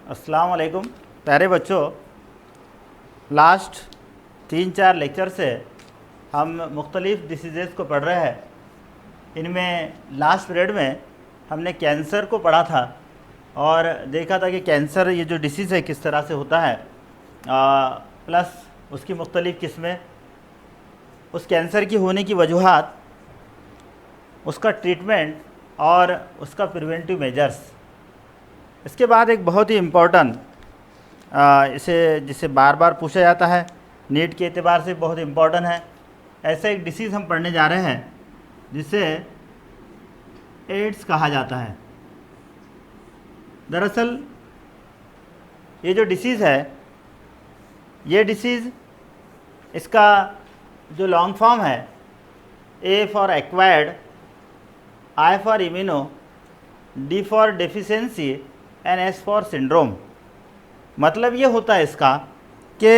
अस्सलाम वालेकुम प्यारे बच्चों। लास्ट 3-4 लेक्चर से हम मुख्तलिफ़ डिसीज़ेज़ को पढ़ रहे हैं। इनमें लास्ट पीरियड में हमने कैंसर को पढ़ा था और देखा था कि कैंसर ये जो डिसीज़ है किस तरह से होता है, प्लस उसकी मुख्तलिफ़ किस्में, उस कैंसर की होने की वजूहात, उसका ट्रीटमेंट और उसका प्रिवेंटिव मेजर्स। इसके बाद एक बहुत ही इम्पोर्टेंट, जिसे बार बार पूछा जाता है, नीट के एतबार से बहुत इम्पोर्टेंट है, ऐसा एक डिसीज़ हम पढ़ने जा रहे हैं जिसे एड्स कहा जाता है। दरअसल ये जो डिसीज़ है, ये डिसीज़, इसका जो लॉन्ग फॉर्म है, A for acquired, I for immuno, D for deficiency and S for syndrome. मतलब ये होता है इसका कि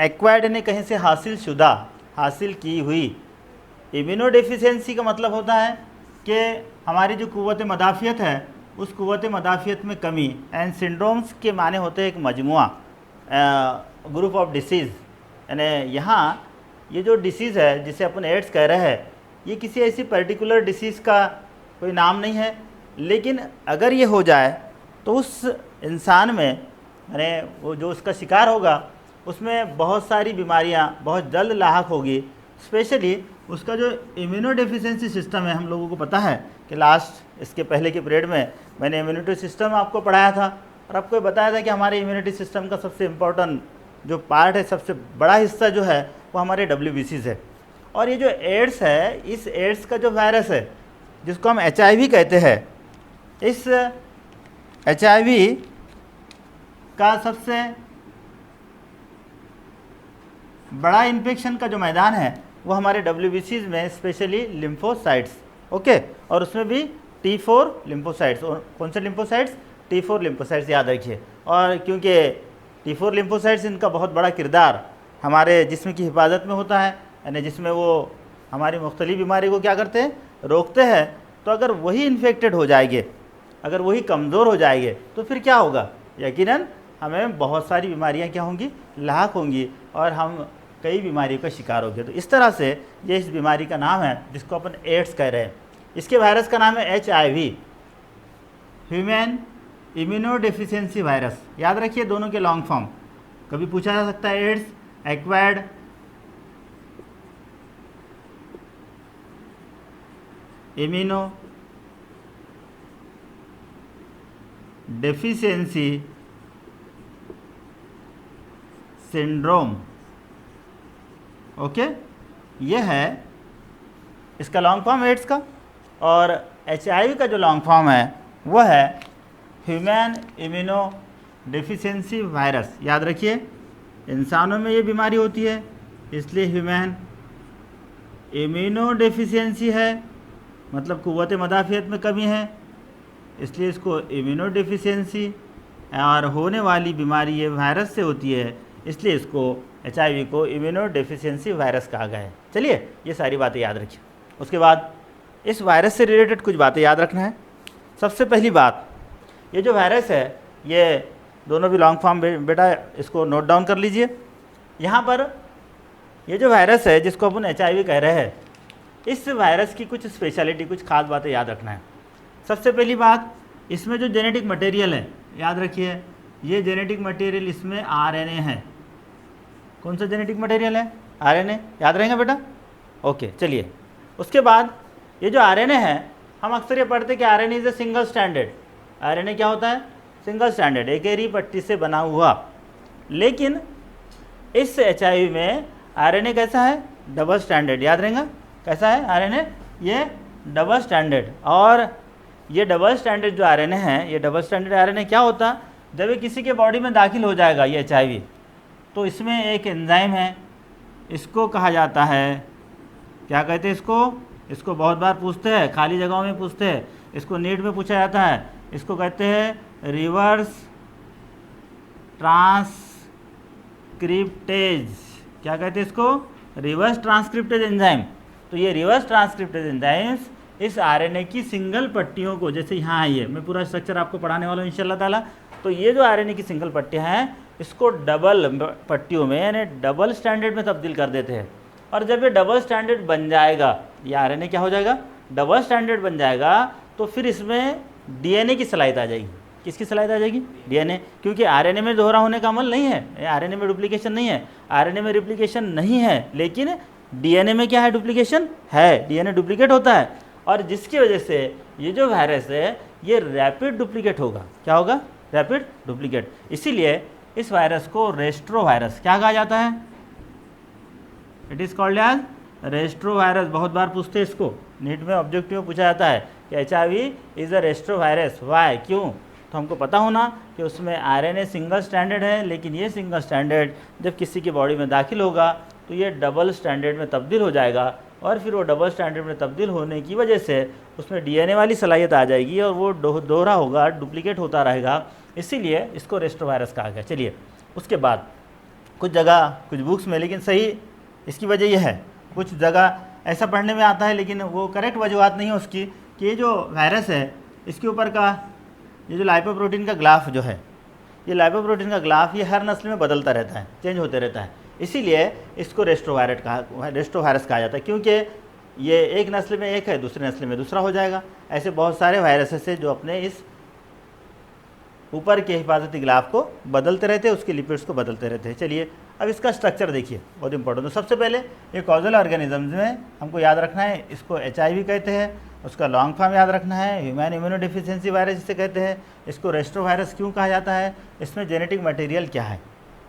एक्वायर्ड ने कहीं से हासिल की हुई। इम्यूनो डेफिशिएंसी का मतलब होता है कि हमारी जो क़ुव्वत मदाफ़ियत है उस क़ुव्वत मदाफ़ियत में कमी। एंड सिंड्रोम्स के माने होते हैं एक मजमुआ, ग्रुप ऑफ डिसीज़। यानी यहाँ ये जो डिसीज़ है जिसे अपन एड्स कह रहे हैं, ये किसी ऐसी पर्टिकुलर डिसीज़ का कोई नाम नहीं है, लेकिन अगर ये हो जाए तो उस इंसान में, यानी वो जो उसका शिकार होगा, उसमें बहुत सारी बीमारियां बहुत जल्द लाहक होगी। स्पेशली उसका जो इम्यूनो डेफिशिएंसी सिस्टम है, हम लोगों को पता है कि लास्ट इसके पहले के पीरियड में मैंने इम्यूनिटी सिस्टम आपको पढ़ाया था और आपको ये बताया था कि हमारे इम्यूनिटी सिस्टम का सबसे इम्पोर्टेंट जो पार्ट है, सबसे बड़ा हिस्सा जो है वो हमारे WBCs है। और ये जो एड्स है, इस एड्स का जो वायरस है जिसको हम HIV कहते हैं, इस HIV का सबसे बड़ा इन्फेक्शन का जो मैदान है वो हमारे WBCs में, स्पेशली लिम्फोसाइट्स, ओके। और उसमें भी T4 लिम्फोसाइट्स। और कौन से लिम्फोसाइट्स? T4 लिम्फोसाइट्स, याद रखिए। और क्योंकि T4 लिम्फोसाइट्स, इनका बहुत बड़ा किरदार हमारे जिस्म की हिफाजत में होता है, यानी जिसमें वो हमारी मुख्तलिफ़ बीमारी को क्या करते हैं, रोकते हैं। तो अगर वही इन्फेक्टेड हो जाएंगे, अगर वही कमज़ोर हो जाएंगे, तो फिर क्या होगा? यकीनन हमें बहुत सारी बीमारियां क्या होंगी, लाहक होंगी और हम कई बीमारियों का शिकार होंगे। तो इस तरह से ये इस बीमारी का नाम है जिसको अपन एड्स कह रहे हैं। इसके वायरस का नाम है HIV, human immuno deficiency virus. याद रखिए दोनों के लॉन्ग फॉर्म। कभी पूछा जा सकता है AIDS, acquired immunodeficiency syndrome, okay. ये है इसका लॉन्ग फॉर्म एड्स का। और HIV का जो लॉन्ग फॉर्म है वो है ह्यूमन इम्यूनो डेफिशिएंसी वायरस। याद रखिए इंसानों में ये बीमारी होती है, इसलिए ह्यूमन इम्यूनो डेफिशिएंसी है, मतलब क़ुव्वत मदाफ़ियत में कमी है, इसलिए इसको इम्यूनो डेफिशिएंसी। और होने वाली बीमारी ये वायरस से होती है, इसलिए इसको HIV को इम्यूनो डेफिशिएंसी वायरस कहा गया है। चलिए ये सारी बातें याद रखिए। उसके बाद इस वायरस से रिलेटेड कुछ बातें याद रखना है। सबसे पहली बात, ये जो वायरस है, ये दोनों भी लॉन्ग फॉर्म, बेटा इसको नोट डाउन कर लीजिए। यहाँ पर ये जो वायरस है जिसको अपन HIV कह रहे हैं, इस वायरस की कुछ स्पेशलिटी, कुछ खास बातें याद रखना है। सबसे पहली बात, इसमें जो जेनेटिक मटेरियल है, याद रखिए ये जेनेटिक मटेरियल इसमें RNA है। कौन सा जेनेटिक मटेरियल है? RNA। याद रहेगा बेटा? ओके, चलिए। उसके बाद ये जो RNA है, हम अक्सर ये पढ़ते हैं कि RNA is a single standard. RNA क्या होता है? सिंगल स्टैंडर्ड, एक ही पट्टी से बना हुआ। लेकिन इस HIV में RNA कैसा है? Double standard. याद रहेगा कैसा है RNA? ये डबल स्टैंडर्ड। और ये डबल स्टैंडर्ड जो RNA है, ये डबल स्टैंडर्ड RNA क्या होता? जब ये किसी के बॉडी में दाखिल हो जाएगा ये HIV, तो इसमें एक एंजाइम है, इसको कहा जाता है, क्या कहते हैं इसको बहुत बार पूछते हैं, खाली जगहों में पूछते हैं, इसको नीट में पूछा जाता है, इसको कहते हैं रिवर्स ट्रांसक्रिप्टेज। क्या कहते हैं इसको? Reverse transcriptase enzyme. तो ये रिवर्स ट्रांसक्रिप्टेज एंजाइम्स इस RNA की सिंगल पट्टियों को, जैसे यहाँ है, ये मैं पूरा स्ट्रक्चर आपको पढ़ाने वाला हूँ इंशाल्लाह ताला, तो ये जो आरएनए की सिंगल पट्टियाँ हैं इसको डबल पट्टियों में यानी डबल स्टैंडर्ड में तब्दील कर देते हैं। और जब ये डबल स्टैंडर्ड बन जाएगा, ये आरएनए क्या हो जाएगा, डबल स्टैंडर्ड बन जाएगा, तो फिर इसमें डीएनए की सलाहियत आ जाएगी। किसकी सलाहियत आ जाएगी? डीएनए, क्योंकि आरएनए में दोहरा होने का अमल नहीं है, आरएनए में डुप्लीकेशन नहीं है, आरएनए में रिप्लिकेशन नहीं है, लेकिन डीएनए में क्या है, डुप्लीकेशन है, डीएनए डुप्लीकेट होता है। और जिसकी वजह से ये जो वायरस है ये रैपिड डुप्लीकेट होगा। क्या होगा? Rapid duplicate. इसीलिए इस वायरस को रेस्ट्रो वायरस क्या कहा जाता है? It is called as retrovirus. बहुत बार पूछते हैं इसको, नीट में ऑब्जेक्टिव में पूछा जाता है कि HIV is a retrovirus, why, क्यों? तो हमको पता होना कि उसमें आरएनए सिंगल स्टैंडर्ड है, लेकिन ये सिंगल स्टैंडर्ड जब किसी की बॉडी में दाखिल होगा तो ये डबल स्टैंडर्ड में तब्दील हो जाएगा, और फिर वो डबल स्टैंडर्ड में तब्दील होने की वजह से उसमें डीएनए वाली सलाहियत आ जाएगी और वो दोहरा होगा, डुप्लीकेट होता रहेगा। इसीलिए इसको रेस्ट्रो वायरस कहा गया। चलिए, उसके बाद कुछ जगह कुछ बुक्स में, लेकिन सही इसकी वजह यह है, कुछ जगह ऐसा पढ़ने में आता है लेकिन वो करेक्ट वजूहत नहीं है उसकी, कि ये जो वायरस है इसके ऊपर का ये जो लाइपोप्रोटीन का ग्लाफ जो है, ये लाइपोप्रोटीन का ग्लाफ ये हर नस्ल में बदलता रहता है, चेंज होते रहता है। इसीलिए इसको रेस्ट्रो वायरस कहा जाता है, क्योंकि ये एक नस्ल में एक है, दूसरे नस्ल में दूसरा हो जाएगा। ऐसे बहुत सारे वायरसेस है जो अपने इस ऊपर के हिफाजती ग्लाफ को बदलते रहते हैं, उसके लिपिड्स को बदलते रहते हैं। चलिए, अब इसका स्ट्रक्चर देखिए, बहुत इंपॉर्टेंट। तो सबसे पहले ये कॉजल ऑर्गेनिजम्स में हमको याद रखना है, इसको HIV कहते हैं, उसका लॉन्ग फॉर्म याद रखना है, ह्यूमन इम्यूनोडेफिशिएंसी वायरस जिसे कहते हैं। इसको रेस्ट्रो वायरस क्यों कहा जाता है, इसमें जेनेटिक मटेरियल क्या है।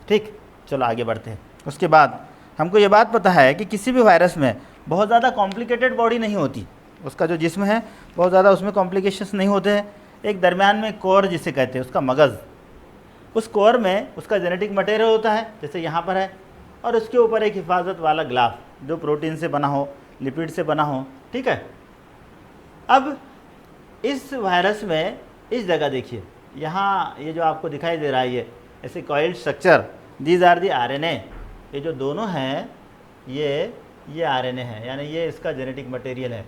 ठीक, चलो आगे बढ़ते हैं। उसके बाद हमको ये बात पता है कि किसी भी वायरस में बहुत ज़्यादा कॉम्प्लिकेटेड बॉडी नहीं होती, उसका जो जिस्म है बहुत ज़्यादा उसमें कॉम्प्लिकेशंस नहीं होते हैं। एक दरमियान में कोर जिसे कहते हैं, उसका मगज़, उस कोर में उसका जेनेटिक मटेरियल होता है, जैसे यहाँ पर है, और उसके ऊपर एक हिफाजत वाला ग्लाफ जो प्रोटीन से बना हो, लिपिड से बना हो। ठीक है, अब इस वायरस में इस जगह देखिए, यहाँ ये जो आपको दिखाई दे रहा है ये ऐसे coiled structure, these are the RNA. ये जो दोनों हैं ये आरएनए है, यानी ये इसका जेनेटिक मटेरियल है।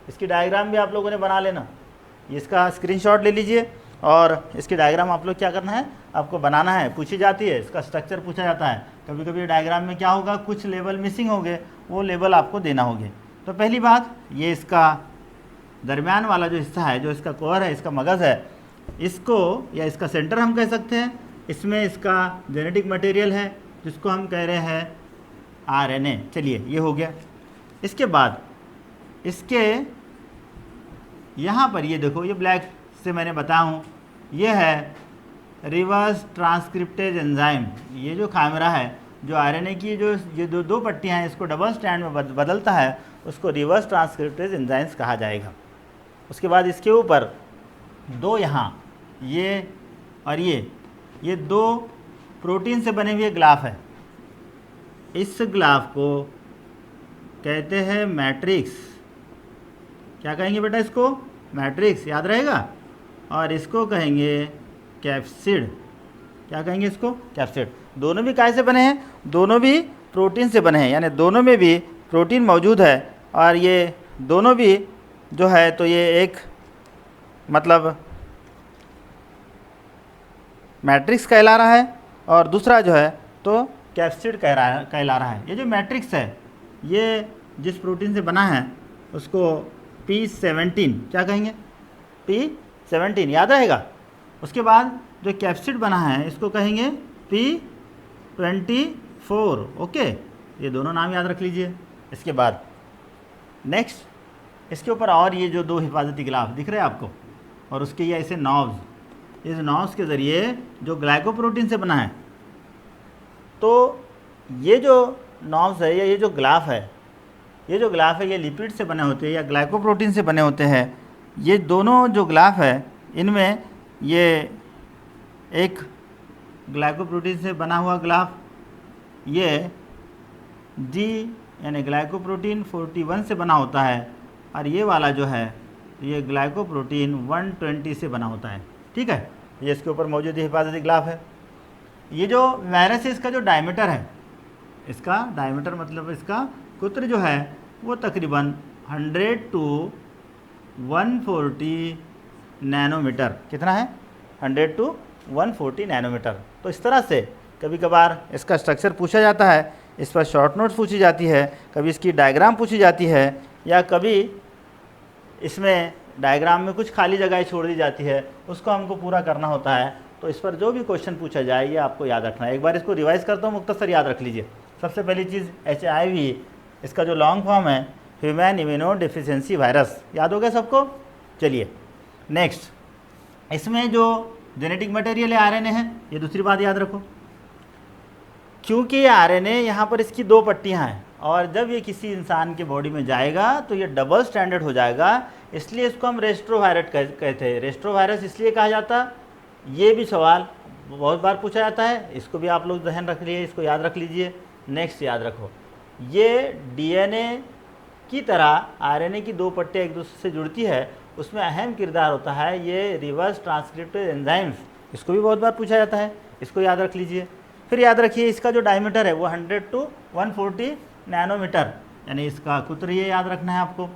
इसकी डायग्राम भी आप लोगों ने बना लेना, इसका स्क्रीनशॉट ले लीजिए और इसकी डायग्राम आप लोग क्या करना है, आपको बनाना है। पूछी जाती है, इसका स्ट्रक्चर पूछा जाता है, कभी कभी डायग्राम में क्या होगा, कुछ लेवल मिसिंग होंगे, वो लेवल आपको देना होंगे। तो पहली बात, ये इसका दरमियान वाला जो हिस्सा है, जो इसका कोर है, इसका मगज़ है, इसको या इसका सेंटर हम कह सकते हैं। इसमें इसका जेनेटिक मटेरियल है जिसको हम कह रहे हैं आरएनए। चलिए, ये हो गया। इसके बाद इसके यहाँ पर ये देखो, ये ब्लैक से मैंने बताया हूँ, ये है रिवर्स ट्रांसक्रिप्टेज एंजाइम। ये जो खामिरा है, जो आरएनए की जो ये दो पट्टियाँ हैं, इसको डबल स्टैंड में बदलता है, उसको रिवर्स ट्रांसक्रिप्टेज एंजाइम्स कहा जाएगा। उसके बाद इसके ऊपर दो, यहाँ ये और ये दो प्रोटीन से बने हुए ग्लाफ है। इस ग्लाफ को कहते हैं मैट्रिक्स। क्या कहेंगे बेटा इसको? मैट्रिक्स, याद रहेगा। और इसको कहेंगे कैप्सिड। क्या कहेंगे इसको? कैप्सिड। दोनों भी काय से बने हैं? दोनों भी प्रोटीन से बने हैं, यानी दोनों में भी प्रोटीन मौजूद है। और ये दोनों भी जो है, तो ये एक मतलब मैट्रिक्स कहला रहा है, और दूसरा जो है तो कैप्सिड कहला रहा है। ये जो मैट्रिक्स है, ये जिस प्रोटीन से बना है उसको P17 क्या कहेंगे? P17, याद रहेगा। उसके बाद जो कैप्सिड बना है इसको कहेंगे P24। ओके, ये दोनों नाम याद रख लीजिए। इसके बाद नेक्स्ट, इसके ऊपर और ये जो दो हिफाजती गिलाफ दिख रहे हैं आपको, और उसके ये ऐसे नॉब्स, इस नॉब्स के ज़रिए जो ग्लाइकोप्रोटीन से बना है, तो ये जो नॉब्स है या ये जो ग्लाफ है, ये लिपिड से बने होते हैं या ग्लाइकोप्रोटीन से बने होते हैं। ये दोनों जो ग्लाफ है, इनमें ये एक ग्लाइकोप्रोटीन से बना हुआ ग्लाफ, ये G यानी ग्लाइकोप्रोटीन 41 से बना होता है, और ये वाला जो है ये ग्लाइकोप्रोटीन 120 से बना होता है। ठीक है, ये इसके ऊपर मौजूद हिफाजती ग्लाफ है। ये जो वायरस है, इसका जो डायमीटर है, इसका डायमीटर मतलब इसका कुत्र जो है वो तकरीबन 100 to 140 नैनोमीटर। कितना है? 100 to 140 नैनोमीटर। तो इस तरह से कभी कभार इसका स्ट्रक्चर पूछा जाता है, इस पर शॉर्ट नोट्स पूछी जाती है, कभी इसकी डायग्राम पूछी जाती है, या कभी इसमें डायग्राम में कुछ खाली जगह छोड़ दी जाती है, उसको हमको पूरा करना होता है। तो इस पर जो भी क्वेश्चन पूछा जाए ये आपको याद रखना है। एक बार इसको रिवाइज करता हूँ, मुख्तसर याद रख लीजिए। सबसे पहली चीज़ HIV, इसका जो लॉन्ग फॉर्म है ह्यूमन इम्यूनो डेफिशिएंसी वायरस, याद हो गया सबको। चलिए नेक्स्ट, इसमें जो जेनेटिक मटेरियल है RNA है, ये दूसरी बात याद रखो। क्योंकि ये RNA यहाँ पर इसकी 2 पट्टियाँ हैं और जब ये किसी इंसान के बॉडी में जाएगा तो ये डबल स्टैंडर्ड हो जाएगा, इसलिए इसको हम रेस्ट्रोवायरस कहते हैं। रेस्ट्रोवायरस इसलिए कहा जाता, ये भी सवाल बहुत बार पूछा जाता है, इसको भी आप लोग ध्यान रख लीजिए, इसको याद रख लीजिए। नेक्स्ट याद रखो, ये DNA की तरह RNA की 2 पट्टियाँ एक दूसरे से जुड़ती है, उसमें अहम किरदार होता है ये रिवर्स ट्रांसक्रिप्टिव एंजाइम्स, इसको भी बहुत बार पूछा जाता है, इसको याद रख लीजिए। फिर याद रखिए इसका जो डायमीटर है वो 100 to 140 नैनोमीटर, यानी इसका कुत्र ये याद रखना है आपको।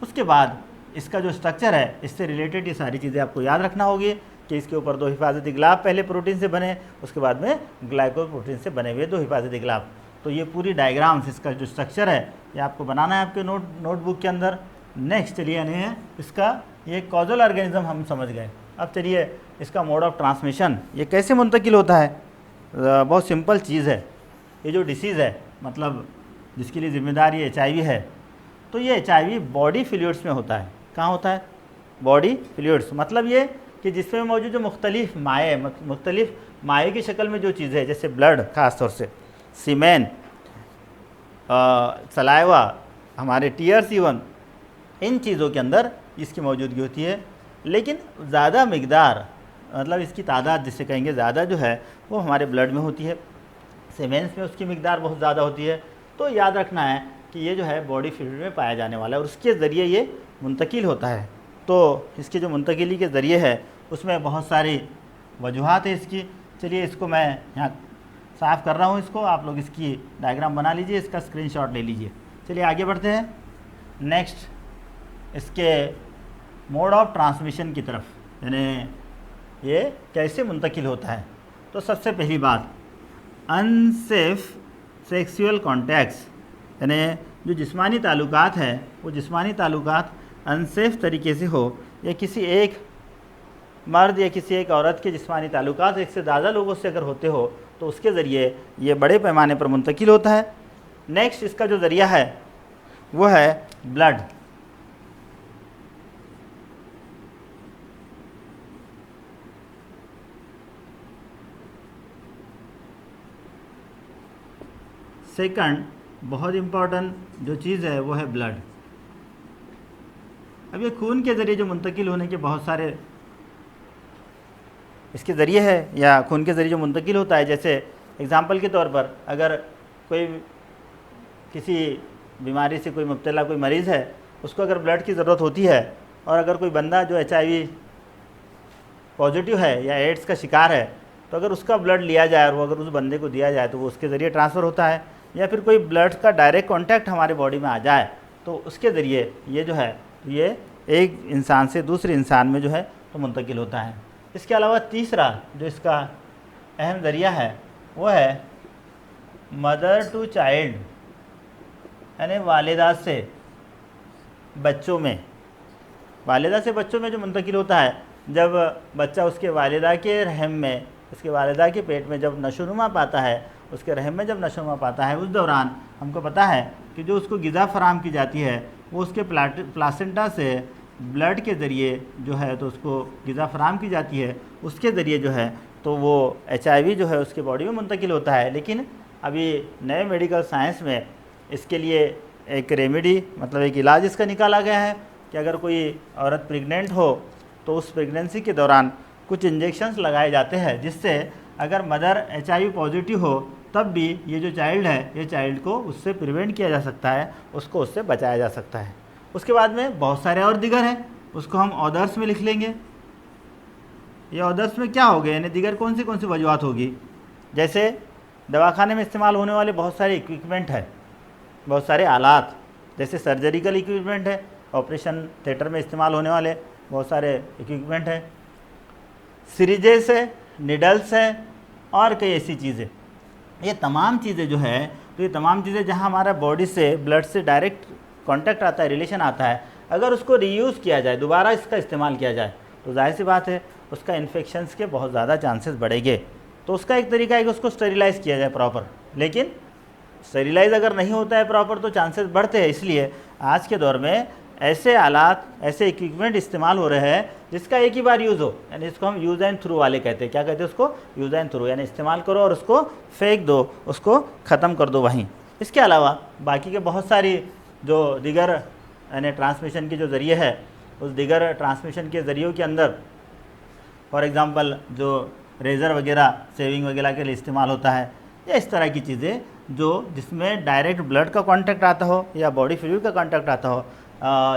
उसके बाद इसका जो स्ट्रक्चर है, इससे रिलेटेड ये सारी चीज़ें आपको याद रखना होगी कि इसके ऊपर 2 हिफाजती गिलाफ पहले प्रोटीन से बने, उसके बाद में ग्लाइकोप्रोटीन से बने हुए 2 हिफाजती गिलाफ। तो ये पूरी डायग्राम्स, इसका जो स्ट्रक्चर है ये आपको बनाना है आपके नोटबुक के अंदर। नेक्स्ट चलिए यानी इसका ये कॉजल ऑर्गेनिज्म हम समझ गए। अब चलिए इसका मोड ऑफ ट्रांसमिशन, ये कैसे मुंतकिल होता है। बहुत सिंपल चीज़ है। ये जो डिसीज़ है, मतलब जिसके लिए ज़िम्मेदार ये HIV है, तो ये HIV बॉडी फ्लूइड्स में होता है। कहाँ होता है? बॉडी फ्लूइड्स, मतलब ये कि जिसमें मौजूद जो मुख्तलिफ माए की शक्ल में जो चीज़ें है, जैसे ब्लड, ख़ास तौर से सीमेन, सलाइवा, हमारे टीयर्स, इवन इन चीज़ों के अंदर इसकी मौजूदगी होती है। लेकिन ज़्यादा मिकदार, मतलब इसकी तादाद जिसे कहेंगे ज़्यादा जो है वो हमारे ब्लड में होती है, सीमेंस में उसकी मिकदार बहुत ज़्यादा होती है। तो याद रखना है कि ये जो है बॉडी फ्लूइड में पाया जाने वाला है और उसके ज़रिए ये मुंतकिल होता है। तो इसके जो मुंतकिली के ज़रिए है उसमें बहुत सारी वजूहात है इसकी। चलिए इसको मैं यहाँ साफ़ कर रहा हूँ, इसको आप लोग इसकी डायग्राम बना लीजिए, इसका स्क्रीनशॉट ले लीजिए। चलिए आगे बढ़ते हैं नेक्स्ट, इसके मोड ऑफ ट्रांसमिशन की तरफ, यानी ये कैसे मुंतकिल होता है। तो सबसे पहली बात, अनसेफ सेक्सुअल कॉन्टैक्ट्स, यानी जो जिस्मानी ताल्लुकात है वो जिस्मानी ताल्लुकात अनसेफ तरीके से हो, या किसी एक मर्द या किसी एक औरत के जिस्मानी ताल्लुकात एक से ज़्यादा लोगों से अगर होते हो तो उसके ज़रिए ये बड़े पैमाने पर मुंतकिल होता है। नेक्स्ट इसका जो ज़रिया है वो है ब्लड। सेकंड बहुत इम्पॉर्टेंट जो चीज़ है वो है ब्लड। अब ये खून के ज़रिए जो मुंतकिल होने के बहुत सारे इसके ज़रिए है, या खून के ज़रिए जो मुंतकिल होता है, जैसे एग्ज़ाम्पल के तौर पर अगर कोई किसी बीमारी से कोई मुब्तला कोई मरीज़ है, उसको अगर ब्लड की ज़रूरत होती है, और अगर कोई बंदा जो HIV पॉजिटिव है या एड्स का शिकार है, तो अगर उसका ब्लड लिया जाए और वो अगर उस बंदे को दिया जाए तो वो उसके ज़रिए ट्रांसफ़र होता है। या फिर कोई ब्लड का डायरेक्ट कांटेक्ट हमारे बॉडी में आ जाए तो उसके ज़रिए ये जो है ये एक इंसान से दूसरे इंसान में जो है तो मुंतकिल होता है। इसके अलावा तीसरा जो इसका अहम ज़रिया है वो है मदर टू चाइल्ड, यानी वालिदा से बच्चों में। वालिदा से बच्चों में जो मुंतकिल होता है, जब बच्चा उसके वालिदा के रहम में, उसके वालिदा के पेट में जब नशोनुमा पाता है, उसके रहम में जब नशोनुमा पाता है, उस दौरान हमको पता है कि जो उसको ग़िज़ा फराहम की जाती है वो उसके प्लासेंटा से ब्लड के ज़रिए जो है तो उसको ग़िज़ा फराहम की जाती है, उसके ज़रिए जो है तो वो HIV जो है उसके बॉडी में मुंतकिल होता है। लेकिन अभी नए मेडिकल साइंस में इसके लिए एक रेमेडी, मतलब एक इलाज इसका निकाला गया है कि अगर कोई औरत प्रेग्नेंट हो तो उस प्रेगनेंसी के दौरान कुछ इंजेक्शंस लगाए जाते हैं, जिससे अगर मदर HIV पॉजिटिव हो तब भी ये जो चाइल्ड है, ये चाइल्ड को उससे प्रिवेंट किया जा सकता है, उसको उससे बचाया जा सकता है। उसके बाद में बहुत सारे और दिगर हैं, उसको हम ऑदर्स में लिख लेंगे। ये ऑदर्स में क्या हो गए, यानी दिगर कौन सी वजूहत होगी। जैसे दवाखाने में इस्तेमाल होने वाले बहुत सारे इक्विपमेंट है, बहुत सारे आलात, जैसे सर्जरिकल इक्विपमेंट है, ऑपरेशन थिएटर में इस्तेमाल होने वाले बहुत सारे इक्विपमेंट हैं। सिरिंजेस है, निडल्स हैं और कई ऐसी चीज़ें। ये तमाम चीज़ें जो है, तो ये तमाम चीज़ें जहाँ हमारा बॉडी से ब्लड से डायरेक्ट कांटेक्ट आता है, रिलेशन आता है, अगर उसको रीयूज़ किया जाए, दोबारा इसका इस्तेमाल किया जाए, तो जाहिर सी बात है उसका इन्फेक्शंस के बहुत ज़्यादा चांसेस बढ़ेंगे। तो उसका एक तरीका है कि उसको स्टेरिलाइज़ किया जाए प्रॉपर, लेकिन स्टेरिलाइज अगर नहीं होता है प्रॉपर तो चांसेस बढ़ते हैं। इसलिए आज के दौर में ऐसे आलात, ऐसे इक्विपमेंट इस्तेमाल हो रहे हैं जिसका एक ही बार यूज़ हो, यानी इसको हम यूज़ एंड थ्रू वाले कहते हैं। क्या कहते हैं उसको? यूज़ एंड थ्रू, यानी इस्तेमाल करो और उसको फेंक दो, उसको ख़त्म कर दो वहीं। इसके अलावा बाकी के बहुत सारी जो दिगर यानी ट्रांसमिशन के जो ज़रिए है, उस दिगर ट्रांसमिशन के ज़रियों के अंदर फॉर एग्ज़ाम्पल जो रेज़र वगैरह सेविंग वगैरह के लिए इस्तेमाल होता है, या इस तरह की चीज़ें जो जिसमें डायरेक्ट ब्लड का कांटेक्ट आता हो या बॉडी फ्लूइड का कांटेक्ट आता हो,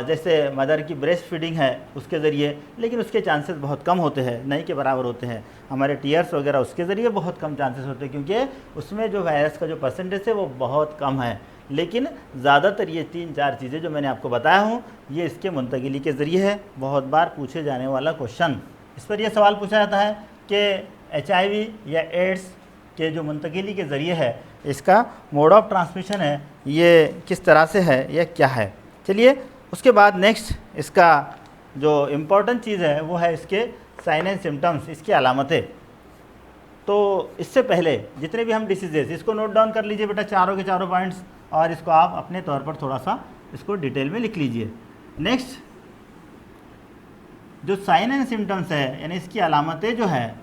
जैसे मदर की ब्रेस्ट फीडिंग है उसके ज़रिए, लेकिन उसके चांसेस बहुत कम होते हैं, नहीं के बराबर होते हैं। हमारे टीयर्स वगैरह उसके ज़रिए बहुत कम चांसेस होते हैं, क्योंकि उसमें जो वायरस का जो परसेंटेज है वो बहुत कम है। लेकिन ज़्यादातर ये 3-4 चीज़ें जो मैंने आपको बताया हूँ, ये इसके मुंतकिली के ज़रिए है। बहुत बार पूछे जाने वाला क्वेश्चन, इस पर यह सवाल पूछा जाता है कि HIV या एड्स के जो मुंतकिली के ज़रिए है, इसका मोड ऑफ ट्रांसमिशन है, ये किस तरह से है या क्या है। चलिए उसके बाद नेक्स्ट इसका जो इम्पोर्टेंट चीज़ है वो है इसके साइन एंड सिम्टम्स, इसकी अलामतें। तो इससे पहले जितने भी हम डिसीजेस, इसको नोट डाउन कर लीजिए बेटा, चारों के चारों पॉइंट्स, और इसको आप अपने तौर पर थोड़ा सा इसको डिटेल में लिख लीजिए। नेक्स्ट जो साइन एंड सिम्टम्स है, यानी इसकी अलामतें जो है,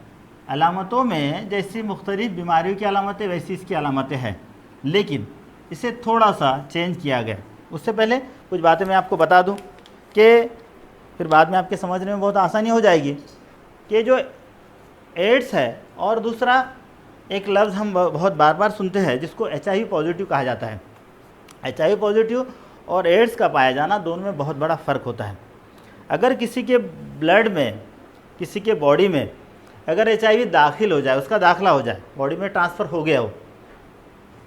अलामतों में जैसी मुख्तलिफ बीमारियों की अलामतें वैसी इसकी अलामतें हैं, लेकिन इसे थोड़ा सा चेंज किया गया। उससे पहले कुछ बातें मैं आपको बता दूं कि फिर बाद में आपके समझने में बहुत आसानी हो जाएगी कि जो एड्स है, और दूसरा एक लफ्ज़ हम बहुत बार बार सुनते हैं जिसको HIV पॉजिटिव कहा जाता है। HIV पॉजिटिव और एड्स का पाया जाना, दोनों में बहुत बड़ा फ़र्क होता है। अगर किसी के ब्लड में, किसी के बॉडी में अगर HIV दाखिल हो जाए, उसका दाखिला हो जाए, बॉडी में ट्रांसफ़र हो गया हो,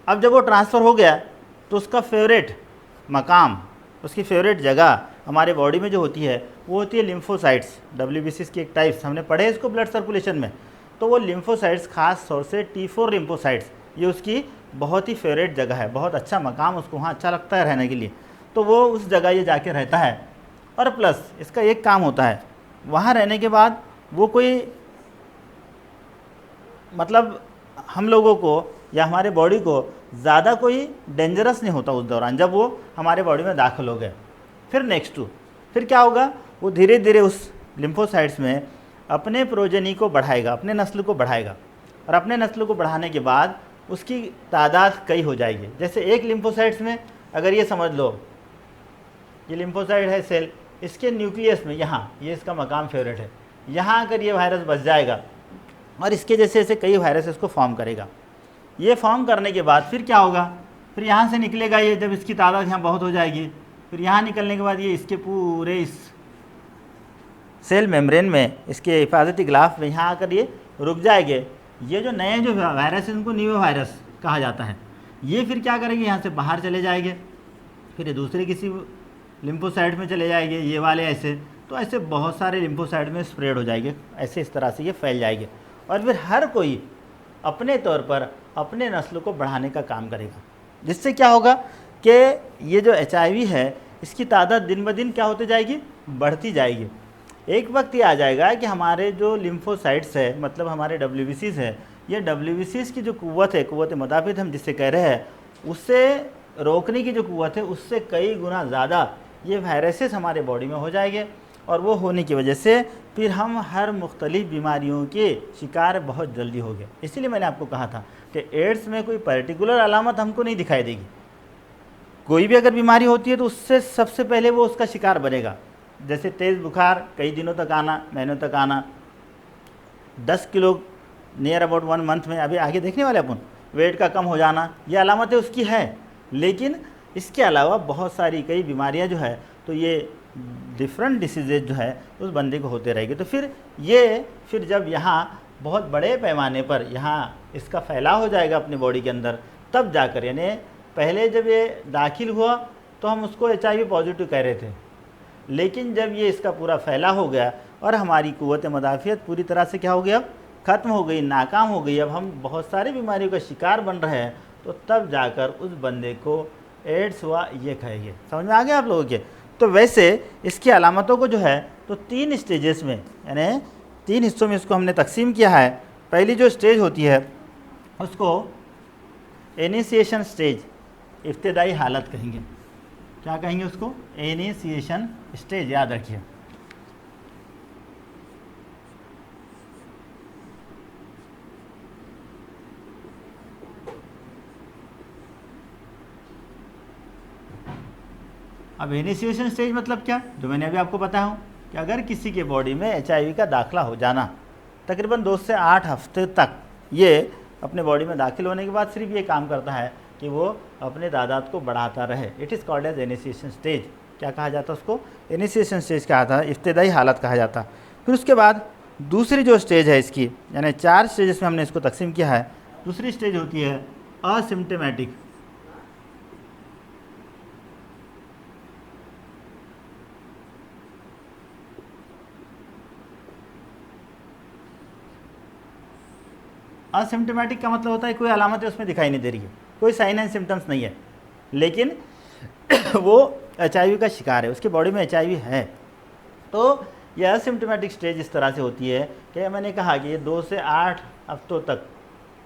अब जब वो ट्रांसफ़र हो गया तो उसका फेवरेट मकाम, उसकी फेवरेट जगह हमारे बॉडी में जो होती है वो होती है लिम्फोसाइट्स। WBCs की एक टाइप्स हमने पढ़े इसको ब्लड सर्कुलेशन में। तो वो लिम्फोसाइट्स, खास तौर से T4 लिम्फोसाइट्स, ये उसकी बहुत ही फेवरेट जगह है, बहुत अच्छा मकाम, उसको वहाँ अच्छा लगता है रहने के लिए, तो वो उस जगह ये जाके रहता है। और प्लस इसका एक काम होता है, वहाँ रहने के बाद वो कोई मतलब हम लोगों को या हमारे बॉडी को ज़्यादा कोई डेंजरस नहीं होता उस दौरान, जब वो हमारे बॉडी में दाखिल हो गए। फिर क्या होगा, वो धीरे धीरे उस लिम्फोसाइट्स में अपने प्रोजेनी को बढ़ाएगा, अपने नस्ल को बढ़ाएगा, और अपने नस्ल को बढ़ाने के बाद उसकी तादाद कई हो जाएगी। जैसे एक लिम्फोसाइट्स में अगर ये समझ लो, ये लिम्फोसाइट है सेल, इसके न्यूक्लियस में यहाँ ये इसका मकाम फेवरेट है, यहाँ अगर ये वायरस बच जाएगा और इसके जैसे ऐसे कई वायरस इसको फॉर्म करेगा। ये फॉर्म करने के बाद फिर क्या होगा, फिर यहाँ से निकलेगा ये, जब इसकी तादाद यहाँ बहुत हो जाएगी, फिर यहाँ निकलने के बाद ये इसके पूरे इस सेल मेम्ब्रेन में, इसके हिफाजती गिलाफ में यहाँ आकर ये रुक जाएंगे। ये जो नए जो वायरस है उनको न्यू वायरस कहा जाता है। ये फिर क्या करेंगे, यहाँ से बाहर चले जाएंगे, फिर ये दूसरे किसी लिम्फोसाइट में चले जाएंगे, ये वाले ऐसे, तो ऐसे बहुत सारे लिम्फोसाइट में स्प्रेड हो जाएंगे, ऐसे इस तरह से ये फैल जाएंगे, और फिर हर कोई अपने तौर पर अपने नस्ल को बढ़ाने का काम करेगा। जिससे क्या होगा कि ये जो HIV है, इसकी तादाद दिन ब दिन क्या होती जाएगी, बढ़ती जाएगी। एक वक्त ये आ जाएगा कि हमारे जो लिम्फोसाइट्स है, मतलब हमारे WBCs है, ये WBCs की जो कुव्वत है, कुव्वत मुदाफ़ित हम जिससे कह रहे हैं, उससे रोकने की जो कुव्वत है, उससे कई गुना ज़्यादा ये वायरसेस हमारे बॉडी में हो जाएंगे, और वो होने की वजह से फिर हम हर मुख्तलिफ़ बीमारियों के शिकार बहुत जल्दी हो गए। इसीलिए मैंने आपको कहा था कि एड्स में कोई पर्टिकुलर अलामत हमको नहीं दिखाई देगी। कोई भी अगर बीमारी होती है तो उससे सबसे पहले वो उसका शिकार बनेगा। जैसे तेज़ बुखार कई दिनों तक आना, महीनों तक आना, 10 किलो नियर अबाउट 1 मंथ में, अभी आगे देखने वाले अपन, वेट का कम हो जाना, ये अलामतें उसकी है। लेकिन इसके अलावा बहुत सारी कई बीमारियां जो है, तो ये डिफरेंट डिसीजेज जो है उस बंदे को होते रहेंगे। तो फिर जब यहाँ बहुत बड़े पैमाने पर यहाँ इसका फैलाव हो जाएगा अपनी बॉडी के अंदर, तब जाकर, यानी पहले जब ये दाखिल हुआ तो हम उसको HIV पॉजिटिव कह रहे थे, लेकिन जब ये इसका पूरा फैला हो गया और हमारी कुव्वत मुदाफ़ियत पूरी तरह से क्या हो गया, ख़त्म हो गई, नाकाम हो गई, अब हम बहुत सारी बीमारियों का शिकार बन रहे हैं, तो तब जाकर उस बंदे को एड्स हुआ ये कहेंगे। समझ में आ गया आप लोगों के? तो वैसे इसकी अलामतों को जो है तो 3 स्टेजेस में, यानी 3 हिस्सों में इसको हमने तकसीम किया है। पहली जो स्टेज होती है उसको इनिशिएशन स्टेज, इब्तदाई हालत कहेंगे। क्या कहेंगे उसको? इनिशिएशन स्टेज, याद रखिए। अब इनिशिएशन स्टेज मतलब क्या? जो मैंने अभी आपको बताया हूँ कि अगर किसी के बॉडी में HIV का दाखिला हो जाना, तकरीबन 2 से 8 हफ्ते तक ये अपने बॉडी में दाखिल होने के बाद सिर्फ ये काम करता है कि वो अपने तादाद को बढ़ाता रहे। It is called as initiation stage. क्या कहा जाता है उसको? इनिशिएशन स्टेज कहा था, इब्तदाई हालत कहा जाता। फिर उसके बाद दूसरी जो स्टेज है इसकी, यानी 4 स्टेजेस में हमने इसको तकसीम किया है। दूसरी स्टेज होती है असिम्प्टोमेटिक। असिम्प्टोमेटिक का मतलब होता है कोई अलामतें उसमें दिखाई नहीं दे रही है, कोई साइन एंड सिम्टम्स नहीं है, लेकिन वो HIV का शिकार है, उसकी बॉडी में HIV है। तो यह असिम्प्टोमेटिक स्टेज इस तरह से होती है कि मैंने कहा कि ये 2 से 8 हफ्तों तक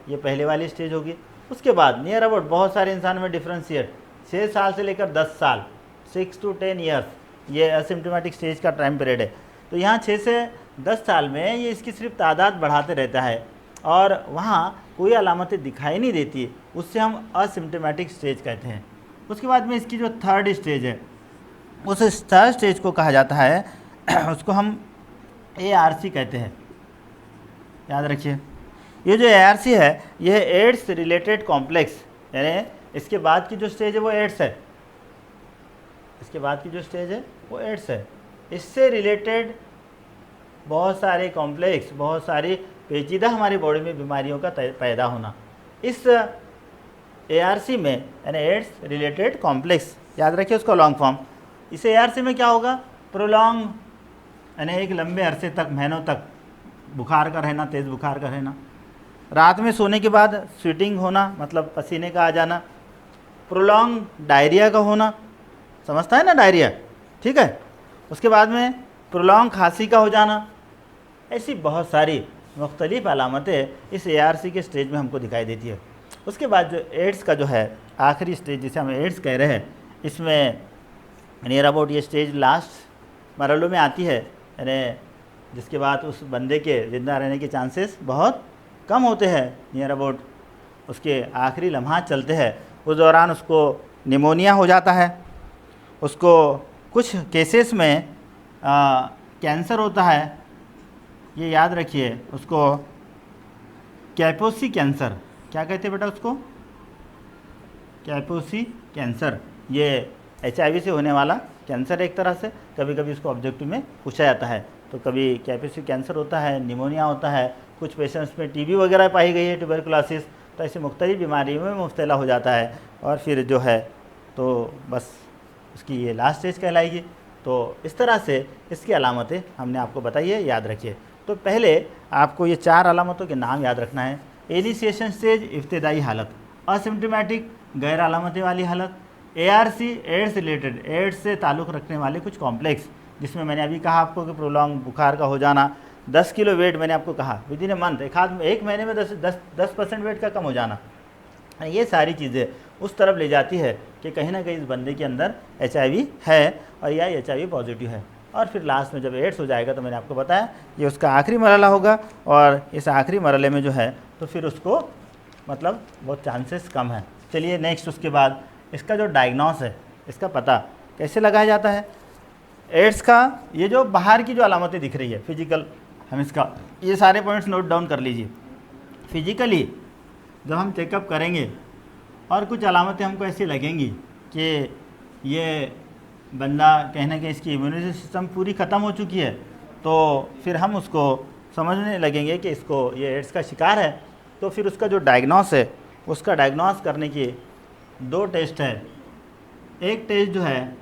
ये पहले वाली स्टेज होगी। उसके बाद नियर अबाउट बहुत सारे इंसान में डिफ्रेंशिएट 6 साल से लेकर 10 साल, 6 to 10 ईयर्स, ये असिम्प्टोमेटिक स्टेज का टाइम पीरियड है। तो यहाँ 6 से 10 साल में ये इसकी सिर्फ तादाद बढ़ाते रहता है और वहाँ कोई अलामतें दिखाई नहीं देती, उससे हम असिम्प्टोमेटिक स्टेज कहते हैं। उसके बाद में इसकी जो थर्ड स्टेज है, उस थर्ड स्टेज को कहा जाता है, उसको हम ARC कहते हैं। याद रखिए, ये जो ARC है ये एड्स रिलेटेड कॉम्प्लेक्स, यानी इसके बाद की जो स्टेज है वो एड्स है, इसके बाद की जो स्टेज है वो एड्स है। इससे रिलेटेड बहुत सारे कॉम्प्लेक्स, बहुत सारी पेचीदा हमारी बॉडी में बीमारियों का पैदा होना, इस ARC में, यानी एड्स रिलेटेड कॉम्प्लेक्स, याद रखिए उसका लॉन्ग फॉर्म। इस ARC में क्या होगा? प्रोलॉन्ग, यानी एक लंबे अरसे तक, महीनों तक बुखार का रहना, तेज़ बुखार का रहना, रात में सोने के बाद स्वेटिंग होना, मतलब पसीने का आ जाना, प्रोलॉन्ग डायरिया का होना, समझता है ना डायरिया, ठीक है। उसके बाद में प्रोलॉन्ग खांसी का हो जाना। ऐसी बहुत सारी मुख्तलिफ़ अलामतें इस ARC के स्टेज में हमको दिखाई देती है। उसके बाद जो एड्स का जो है आखिरी स्टेज, जिसे हम एड्स कह रहे हैं, इसमें नियर अबाउट ये स्टेज लास्ट मरहलों में आती है, यानी जिसके बाद उस बंदे के ज़िंदा रहने के चांसेस बहुत कम होते हैं। नियर अबाउट उसके आखिरी लम्हात चलते हैं, उस दौरान उसको निमोनिया हो जाता है, उसको कुछ केसेस में कैंसर होता है, ये याद रखिए, उसको कैपोसी कैंसर, क्या कहते हैं बेटा उसको? कैपोसी कैंसर। ये HIV से होने वाला कैंसर एक तरह से, कभी कभी इसको ऑब्जेक्टिव में पूछा जाता है। तो कभी कैपोसी कैंसर होता है, निमोनिया होता है, कुछ पेशेंट्स में TB वगैरह पाई गई है, ट्यूबरकुलोसिस। तो ऐसी मुख्तलिफ बीमारियों में मुब्तला हो जाता है और फिर जो है तो बस उसकी ये लास्ट स्टेज कहलाएगी। तो इस तरह से इसकी अलामतें हमने आपको बताई है, याद रखिए। तो पहले आपको ये 4 अलामतों के नाम याद रखना है। इनिशिएशन स्टेज, इब्तदाई हालत, असिम्प्टोमेटिक, गैर अलामतें वाली हालत, ARC, एड्स रिलेटेड, एड्स से ताल्लुक़ रखने वाले कुछ कॉम्प्लेक्स, जिसमें मैंने अभी कहा आपको कि प्रोलॉन्ग बुखार का हो जाना, 10 किलो वेट मैंने आपको कहा विद इन ए मंथ, एक महीने में 10% वेट का कम हो जाना, ये सारी चीज़ें उस तरफ ले जाती है कि कहीं ना कहीं इस बंदे के अंदर HIV है और या HIV पॉजिटिव है। और फिर लास्ट में जब एड्स हो जाएगा तो मैंने आपको बताया ये उसका आखिरी मरहला होगा, और इस आखिरी मरहले में जो है तो फिर उसको मतलब बहुत चांसेस कम है। चलिए नेक्स्ट, उसके बाद इसका जो डायग्नोस है, इसका पता कैसे लगाया जाता है। एड्स का ये जो बाहर की जो अलामतें दिख रही है फिजिकल, हम इसका ये सारे पॉइंट्स नोट डाउन कर लीजिए। फिजिकली जब हम चेकअप करेंगे और कुछ अलामतें हमको ऐसी लगेंगी कि ये बंदा कहने के इसकी इम्यूनिटी सिस्टम पूरी ख़त्म हो चुकी है, तो फिर हम उसको समझने लगेंगे कि इसको ये एड्स का शिकार है। तो फिर उसका जो डायग्नोस है, उसका डायग्नोस करने की 2 टेस्ट है। एक टेस्ट जो है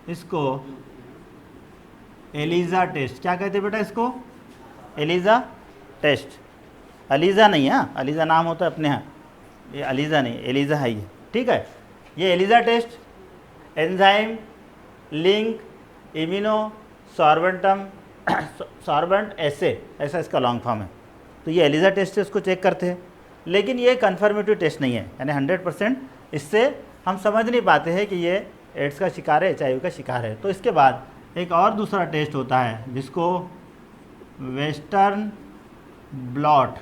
इसको एलिजा टेस्ट, क्या कहते हैं बेटा इसको? Elijah test. अलीज़ा नहीं है, अलीज़ा नाम होता है अपने यहाँ, ये अलीज़ा नहीं, एलिज़ा है ये, ठीक है। ये ELISA test, enzyme link immunosorbent sorbent ऐसा इसका लॉन्ग फॉर्म है। तो ये एलिज़ा टेस्ट है, उसको चेक करते हैं, लेकिन ये कन्फर्मेटिव टेस्ट नहीं है, यानी 100% इससे हम समझ नहीं पाते हैं कि ये एड्स का शिकार है, HIV का शिकार है। तो इसके बाद एक और दूसरा टेस्ट होता है जिसको वेस्टर्न ब्लॉट,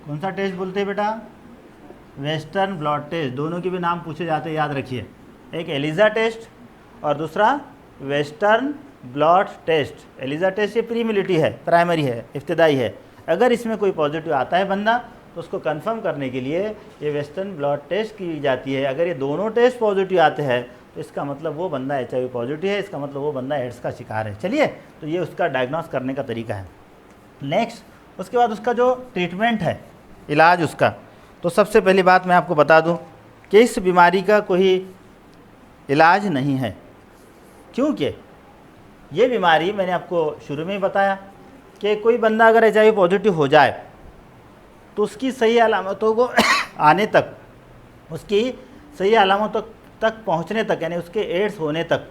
कौन सा टेस्ट बोलते हैं बेटा? Western blot test. दोनों के भी नाम पूछे जाते हैं, याद रखिए, एक एलिज़ा टेस्ट और दूसरा western blot test. ELISA test ये प्रीमिलिटी है, प्राइमरी है, इब्तदाई है। अगर इसमें कोई पॉजिटिव आता है बंदा तो उसको कंफर्म करने के लिए ये वेस्टर्न ब्लॉट टेस्ट की जाती है। अगर ये दोनों टेस्ट पॉजिटिव आते हैं तो इसका मतलब वो बंदा HIV पॉजिटिव है, इसका मतलब वो बंदा एड्स का शिकार है। चलिए, तो ये उसका डायग्नोस करने का तरीका है। नेक्स्ट, उसके बाद उसका जो ट्रीटमेंट है, इलाज उसका, तो सबसे पहली बात मैं आपको बता दूं कि इस बीमारी का कोई इलाज नहीं है, क्योंकि ये बीमारी मैंने आपको शुरू में ही बताया कि कोई बंदा अगर HIV पॉजिटिव हो जाए तो उसकी सही अलामतों को आने तक, उसकी सही अलामतों तक पहुंचने तक, यानी उसके एड्स होने तक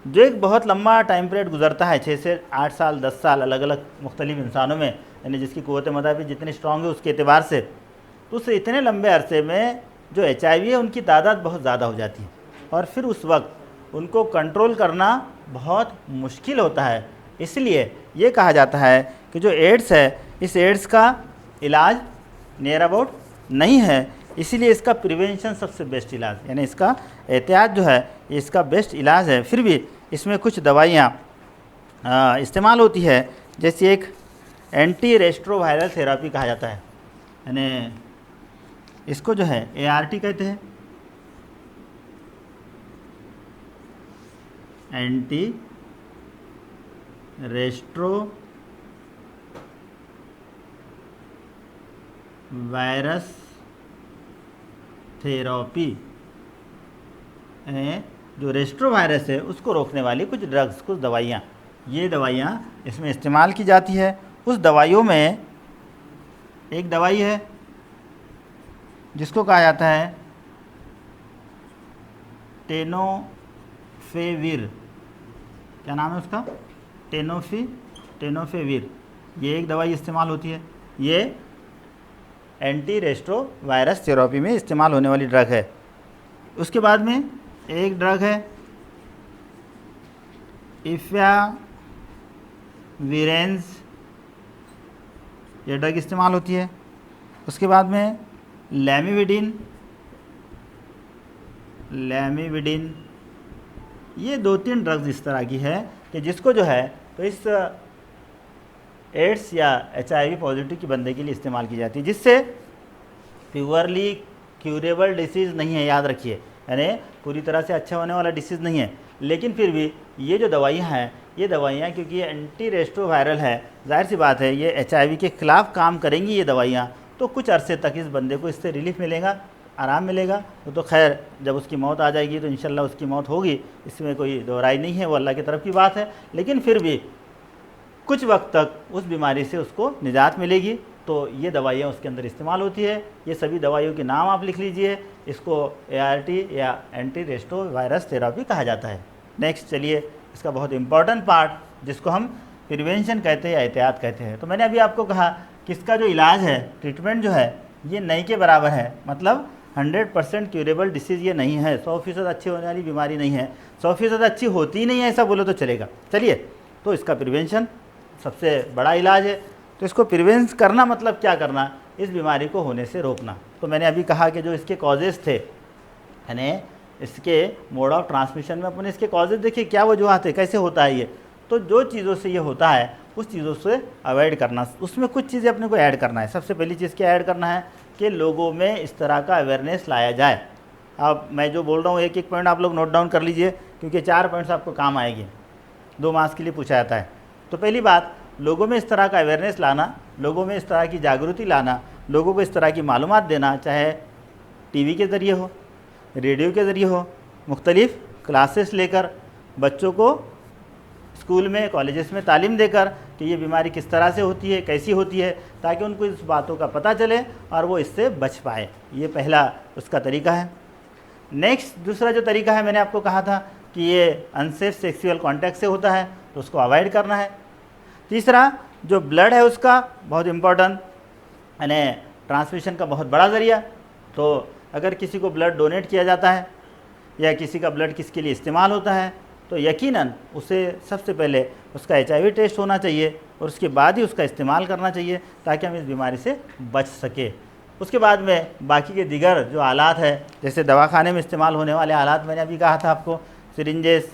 जो एक बहुत लंबा टाइम पीरियड गुजरता है, 6 से 8 साल 10 साल अलग अलग मुख्तलिफ इंसानों में, यानी जिसकी क़ुव्वत मदाफ़ी जितनी स्ट्रॉन्ग है उसके एतबार से, तो उस इतने लंबे अरसे में जो HIV है उनकी तादाद बहुत ज़्यादा हो जाती है और फिर उस वक्त उनको कंट्रोल करना बहुत मुश्किल होता है। इसलिए ये कहा जाता है कि जो एड्स है, इस एड्स का इलाज नियर अबाउट नहीं है, इसीलिए इसका प्रिवेंशन सबसे बेस्ट इलाज, यानी इसका एहतियात जो है ये इसका बेस्ट इलाज है। फिर भी इसमें कुछ दवाइयाँ इस्तेमाल होती है, जैसे एक एंटी रेस्ट्रोवायरल थेरापी कहा जाता है, यानी इसको जो है ART कहते हैं, एंटी रेस्ट्रो वायरस थेरापी। जो रेस्ट्रो वायरस है उसको रोकने वाली कुछ ड्रग्स, कुछ दवाइयाँ, ये दवाइयाँ इसमें इस्तेमाल की जाती है। उस दवाइयों में एक दवाई है जिसको कहा जाता है टेनोफेविर। क्या नाम है उसका? टेनोफेविर। ये एक दवाई इस्तेमाल होती है, ये एंटी रेस्ट्रो वायरस थेरापी में इस्तेमाल होने वाली ड्रग है। उसके बाद में एक ड्रग है इफेविरेंस, ये ड्रग इस्तेमाल होती है। उसके बाद में लैमिविडिन, ये 2-3 ड्रग्स इस तरह की है कि जिसको जो है तो इस एड्स या HIV पॉजिटिव की बंदे के लिए इस्तेमाल की जाती है, जिससे प्योरली क्यूरेबल डिसीज़ नहीं है, याद रखिए, यानी पूरी तरह से अच्छा होने वाला डिसीज़ नहीं है। लेकिन फिर भी ये जो दवाइयाँ हैं, ये दवाइयाँ क्योंकि ये एंटी रेस्ट्रोवायरल है, जाहिर सी बात है ये HIV के ख़िलाफ़ काम करेंगी ये दवाइयाँ, तो कुछ अरसे तक इस बंदे को इससे रिलीफ मिलेगा, आराम मिलेगा। तो खैर जब उसकी मौत आ जाएगी तो इंशाल्लाह उसकी मौत होगी, इसमें कोई दो राय नहीं है, वो अल्लाह की तरफ की बात है। लेकिन फिर भी कुछ वक्त तक उस बीमारी से उसको निजात मिलेगी, तो ये दवाइयाँ उसके अंदर इस्तेमाल होती है। ये सभी दवाइयों के नाम आप लिख लीजिए, इसको ART या एंटी रेस्ट्रो वायरस थेरापी कहा जाता है। नेक्स्ट चलिए, इसका बहुत इंपॉर्टेंट पार्ट जिसको हम प्रिवेंशन कहते हैं या एहतियात कहते हैं। तो मैंने अभी आपको कहा कि इसका जो इलाज है, ट्रीटमेंट जो है, ये नहीं के बराबर है, मतलब 100% क्यूरेबल डिसीज़ ये नहीं है, 100% अच्छी होने वाली बीमारी नहीं है, 100% अच्छी होती ही नहीं है ऐसा बोलो तो चलेगा। चलिए, तो इसका प्रिवेंशन सबसे बड़ा इलाज है। तो इसको प्रिवेंस करना मतलब क्या करना? इस बीमारी को होने से रोकना। तो मैंने अभी कहा कि जो इसके कॉजेज़ थे, यानी इसके मोड ऑफ ट्रांसमिशन में अपने इसके कॉजेज़ देखिए क्या वजूहत है, कैसे होता है ये। तो जो चीज़ों से ये होता है उस चीज़ों से अवॉइड करना, उसमें कुछ चीज़ें अपने को ऐड करना है। सबसे पहली चीज़ क्या ऐड करना है कि लोगों में इस तरह का अवेयरनेस लाया जाए। अब मैं जो बोल रहा हूँ एक एक पॉइंट आप लोग नोट डाउन कर लीजिए, क्योंकि 4 पॉइंट्स आपको काम आएगी, 2 मार्क्स के लिए पूछा जाता है। तो पहली बात, लोगों में इस तरह का अवेयरनेस लाना, लोगों में इस तरह की जागृति लाना, लोगों को इस तरह की मालूमात देना, चाहे टीवी के ज़रिए हो, रेडियो के ज़रिए हो, मुख्तलिफ़ क्लासेस लेकर बच्चों को स्कूल में कॉलेजेस में तालीम देकर कि ये बीमारी किस तरह से होती है, कैसी होती है, ताकि उनको इस बातों का पता चले और वो इससे बच पाए। ये पहला उसका तरीका है। नेक्स्ट दूसरा जो तरीका है, मैंने आपको कहा था कि ये अनसेफ सेक्सुअल कॉन्टैक्ट से होता है, तो उसको अवॉइड करना है। तीसरा जो ब्लड है उसका बहुत इम्पोर्टेंट, यानी ट्रांसमिशन का बहुत बड़ा ज़रिया। तो अगर किसी को ब्लड डोनेट किया जाता है या किसी का ब्लड किसके लिए इस्तेमाल होता है, तो यकीनन उसे सबसे पहले उसका HIV टेस्ट होना चाहिए और उसके बाद ही उसका इस्तेमाल करना चाहिए, ताकि हम इस बीमारी से बच सके। उसके बाद में बाकी के दिगर जो आलात है, जैसे दवाखाने में इस्तेमाल होने वाले आलात, मैंने अभी कहा था आपको, सिरिंजेस,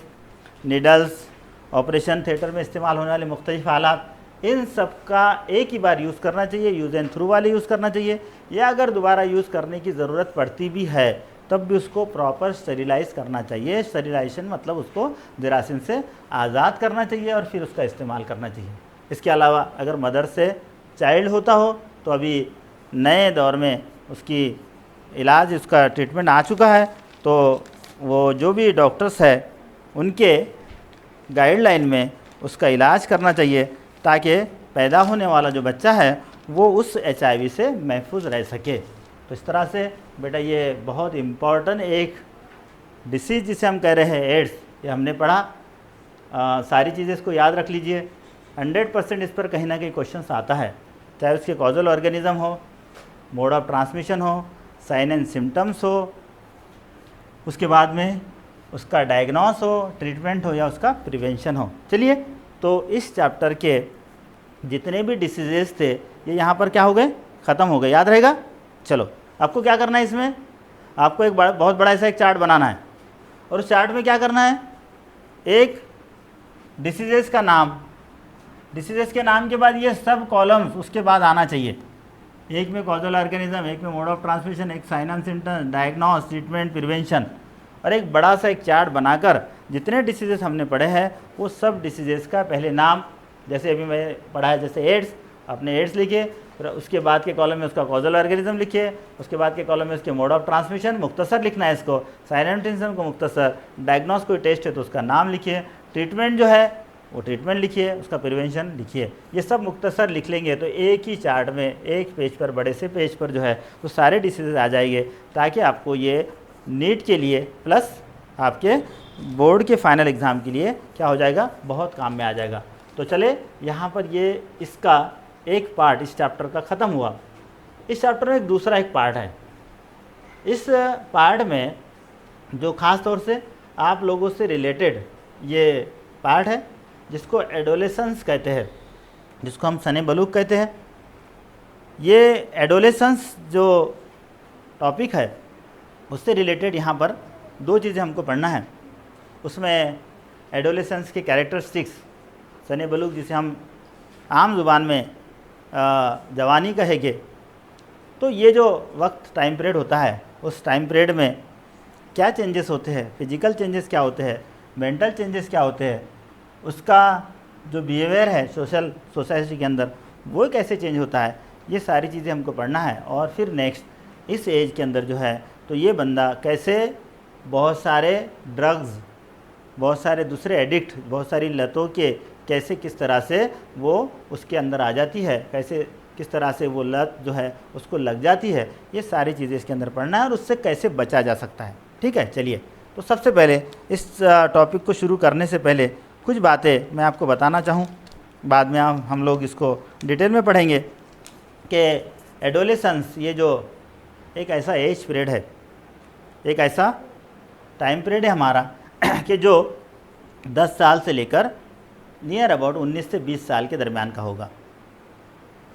नीडल्स, ऑपरेशन थिएटर में इस्तेमाल होने वाले मुख्तलिफ आलात, इन सब का एक ही बार यूज़ करना चाहिए, यूज़ एंड थ्रू वाले यूज़ करना चाहिए। या अगर दोबारा यूज़ करने की ज़रूरत पड़ती भी है तब भी उसको प्रॉपर स्टेरिलाइज करना चाहिए। स्टेरिलाइजेशन मतलब उसको जरासीम से आज़ाद करना चाहिए और फिर उसका इस्तेमाल करना चाहिए। इसके अलावा अगर मदर से चाइल्ड होता हो तो अभी नए दौर में उसकी इलाज, उसका ट्रीटमेंट आ चुका है, तो वो जो भी डॉक्टर्स है उनके गाइडलाइन में उसका इलाज करना चाहिए, ताकि पैदा होने वाला जो बच्चा है वो उस HIV से महफूज रह सके। तो इस तरह से बेटा ये बहुत इम्पॉर्टेंट एक डिसीज़ जिसे हम कह रहे हैं एड्स, ये हमने पढ़ा। सारी चीज़ें इसको याद रख लीजिए। 100% इस पर कहीं ना कहीं क्वेश्चंस आता है, चाहे उसके कॉजल ऑर्गेनिज्म हो, मोड ऑफ ट्रांसमिशन हो, साइन एंड सिम्टम्स हो, उसके बाद में उसका डायग्नोस हो, ट्रीटमेंट हो या उसका प्रिवेंशन हो। चलिए, तो इस चैप्टर के जितने भी डिसीजेस थे ये यहाँ पर क्या हो गए, ख़त्म हो गए। याद रहेगा। चलो, आपको क्या करना है, इसमें आपको एक बहुत बड़ा ऐसा एक चार्ट बनाना है और उस चार्ट में क्या करना है, एक डिसीजेस का नाम, डिसीजेस के नाम के बाद ये सब कॉलम्स उसके बाद आना चाहिए। एक में कॉजल ऑर्गेनिज्म, एक में मोड ऑफ ट्रांसमिशन, एक sign and symptom, diagnose, treatment, prevention, और एक बड़ा सा एक चार्ट बनाकर जितने डिसीजेस हमने पढ़े हैं वो सब डिसीजेस का पहले नाम, जैसे अभी मैं पढ़ा है, जैसे एड्स, आपने एड्स लिखे, फिर उसके बाद के कॉलम में उसका कॉजल ऑर्गेनिज्म लिखिए, उसके बाद के कॉलम में उसके मोड ऑफ ट्रांसमिशन मुख्तसर लिखना है इसको, साइन एंड सिम्टम को मुख्तसर, डायग्नोस कोई टेस्ट है तो उसका नाम लिखिए, ट्रीटमेंट जो है वो ट्रीटमेंट लिखिए, उसका प्रिवेंशन लिखिए। ये सब मुख्तसर लिख लेंगे तो एक ही चार्ट में, एक पेज पर, बड़े से पेज पर जो है तो सारे डिसीजेज आ जाएंगे, ताकि आपको ये नीट के लिए प्लस आपके बोर्ड के फाइनल एग्ज़ाम के लिए क्या हो जाएगा, बहुत काम में आ जाएगा। तो चले, यहाँ पर ये इसका एक पार्ट इस चैप्टर का ख़त्म हुआ। इस चैप्टर में एक दूसरा एक पार्ट है। इस पार्ट में जो ख़ास तौर से आप लोगों से रिलेटेड ये पार्ट है, जिसको एडोलेसेंस कहते हैं, जिसको हम सने बलूग कहते हैं। ये एडोलेसेंस जो टॉपिक है उससे रिलेटेड यहाँ पर दो चीज़ें हमको पढ़ना है। उसमें एडोलेसेंस के कैरेक्टरिस्टिक्स, सने बलूग जिसे हम आम ज़ुबान में जवानी कहेंगे, तो ये जो वक्त टाइम पीरियड होता है उस टाइम पीरियड में क्या चेंजेस होते हैं, फिजिकल चेंजेस क्या होते हैं, मेंटल चेंजेस क्या होते हैं, उसका जो बिहेवियर है सोसाइटी के अंदर वो कैसे चेंज होता है, ये सारी चीज़ें हमको पढ़ना है। और फिर नेक्स्ट इस एज के अंदर जो है तो ये बंदा कैसे बहुत सारे ड्रग्स, बहुत सारे दूसरे एडिक्ट, बहुत सारी लतों के कैसे किस तरह से वो उसके अंदर आ जाती है, कैसे किस तरह से वो लत जो है उसको लग जाती है, ये सारी चीज़ें इसके अंदर पढ़ना है और उससे कैसे बचा जा सकता है। ठीक है, चलिए, तो सबसे पहले इस टॉपिक को शुरू करने से पहले कुछ बातें मैं आपको बताना चाहूँ, बाद में हम लोग इसको डिटेल में पढ़ेंगे कि एडोलेसेंस ये जो एक ऐसा एज पीरियड है, एक ऐसा टाइम पीरियड है हमारा कि जो 10 साल से लेकर नियर अबाउट 19 से 20 साल के दरमियान का होगा।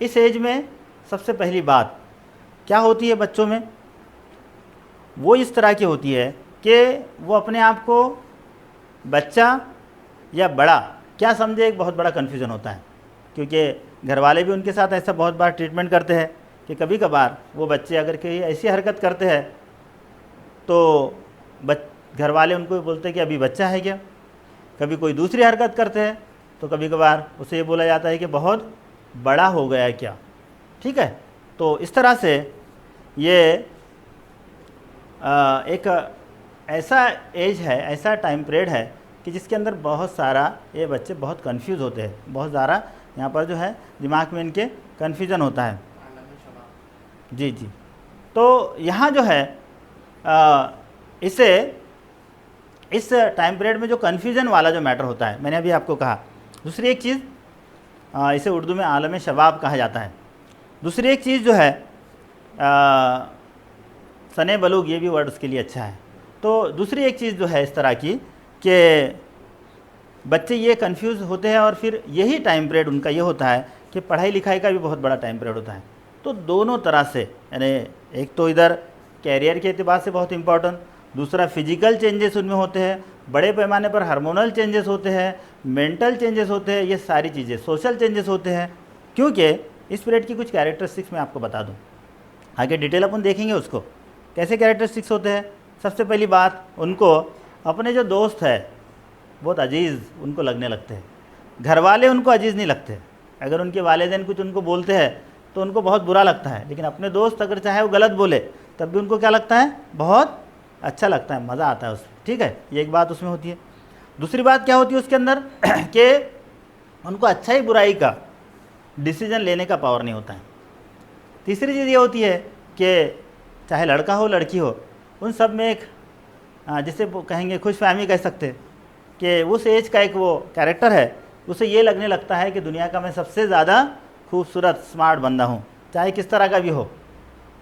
इस एज में सबसे पहली बात क्या होती है बच्चों में, वो इस तरह की होती है कि वो अपने आप को बच्चा या बड़ा क्या समझे, एक बहुत बड़ा कन्फ्यूज़न होता है, क्योंकि घर वाले भी उनके साथ ऐसा बहुत बार ट्रीटमेंट करते हैं कि कभी कभार वो बच्चे अगर कोई ऐसी हरकत करते हैं तो घर वाले उनको बोलते हैं कि अभी बच्चा है क्या, कभी कोई दूसरी हरकत करते हैं तो कभी कभार उसे ये बोला जाता है कि बहुत बड़ा हो गया है क्या। ठीक है, तो इस तरह से ये एक ऐसा एज है, ऐसा टाइम पीरियड है कि जिसके अंदर बहुत सारा ये बच्चे बहुत कंफ्यूज होते हैं, बहुत ज़्यादा यहाँ पर जो है दिमाग में इनके कन्फ्यूज़न होता है। जी जी। तो यहाँ जो है इस टाइम पीरियड में जो कन्फ्यूज़न वाला जो मैटर होता है, मैंने अभी आपको कहा। दूसरी एक चीज़, इसे उर्दू में आलम शबाब कहा जाता है। दूसरी एक चीज़ जो है सने बलूग, ये भी वर्ड उसके लिए अच्छा है। तो दूसरी एक चीज़ जो है इस तरह की कि बच्चे ये कंफ्यूज होते हैं और फिर यही टाइम पीरियड उनका ये होता है कि पढ़ाई लिखाई का भी बहुत बड़ा टाइम पीरियड होता है। तो दोनों तरह से, यानी एक तो इधर कैरियर के एतबार से बहुत इम्पोर्टेंट, दूसरा फिजिकल चेंजेस उनमें होते हैं, बड़े पैमाने पर हार्मोनल चेंजेस होते हैं, मेंटल चेंजेस होते हैं, ये सारी चीज़ें, सोशल चेंजेस होते हैं। क्योंकि इस पीरियड की कुछ कैरेक्टरिस्टिक्स मैं आपको बता दूँ, आगे डिटेल अपन देखेंगे उसको कैसे कैरेक्टरिस्टिक्स होते हैं। सबसे पहली बात, उनको अपने जो दोस्त है बहुत अजीज़ उनको लगने लगते हैं। घर वाले उनको अजीज़ नहीं लगते। अगर उनके वालिदैन कुछ उनको बोलते हैं तो उनको बहुत बुरा लगता है, लेकिन अपने दोस्त अगर चाहे वो गलत बोले तब भी उनको क्या लगता है, बहुत अच्छा लगता है, मज़ा आता है उसमें। ठीक है, ये एक बात उसमें होती है। दूसरी बात क्या होती है उसके अंदर कि उनको अच्छाई बुराई का डिसीजन लेने का पावर नहीं होता है। तीसरी चीज़ ये होती है कि चाहे लड़का हो लड़की हो, उन सब में एक जिसे वो कहेंगे खुश फहमी कह सकते हैं कि उस एज का एक वो कैरेक्टर है, उसे ये लगने लगता है कि दुनिया का मैं सबसे ज़्यादा खूबसूरत स्मार्ट बंदा हूँ, चाहे किस तरह का भी हो।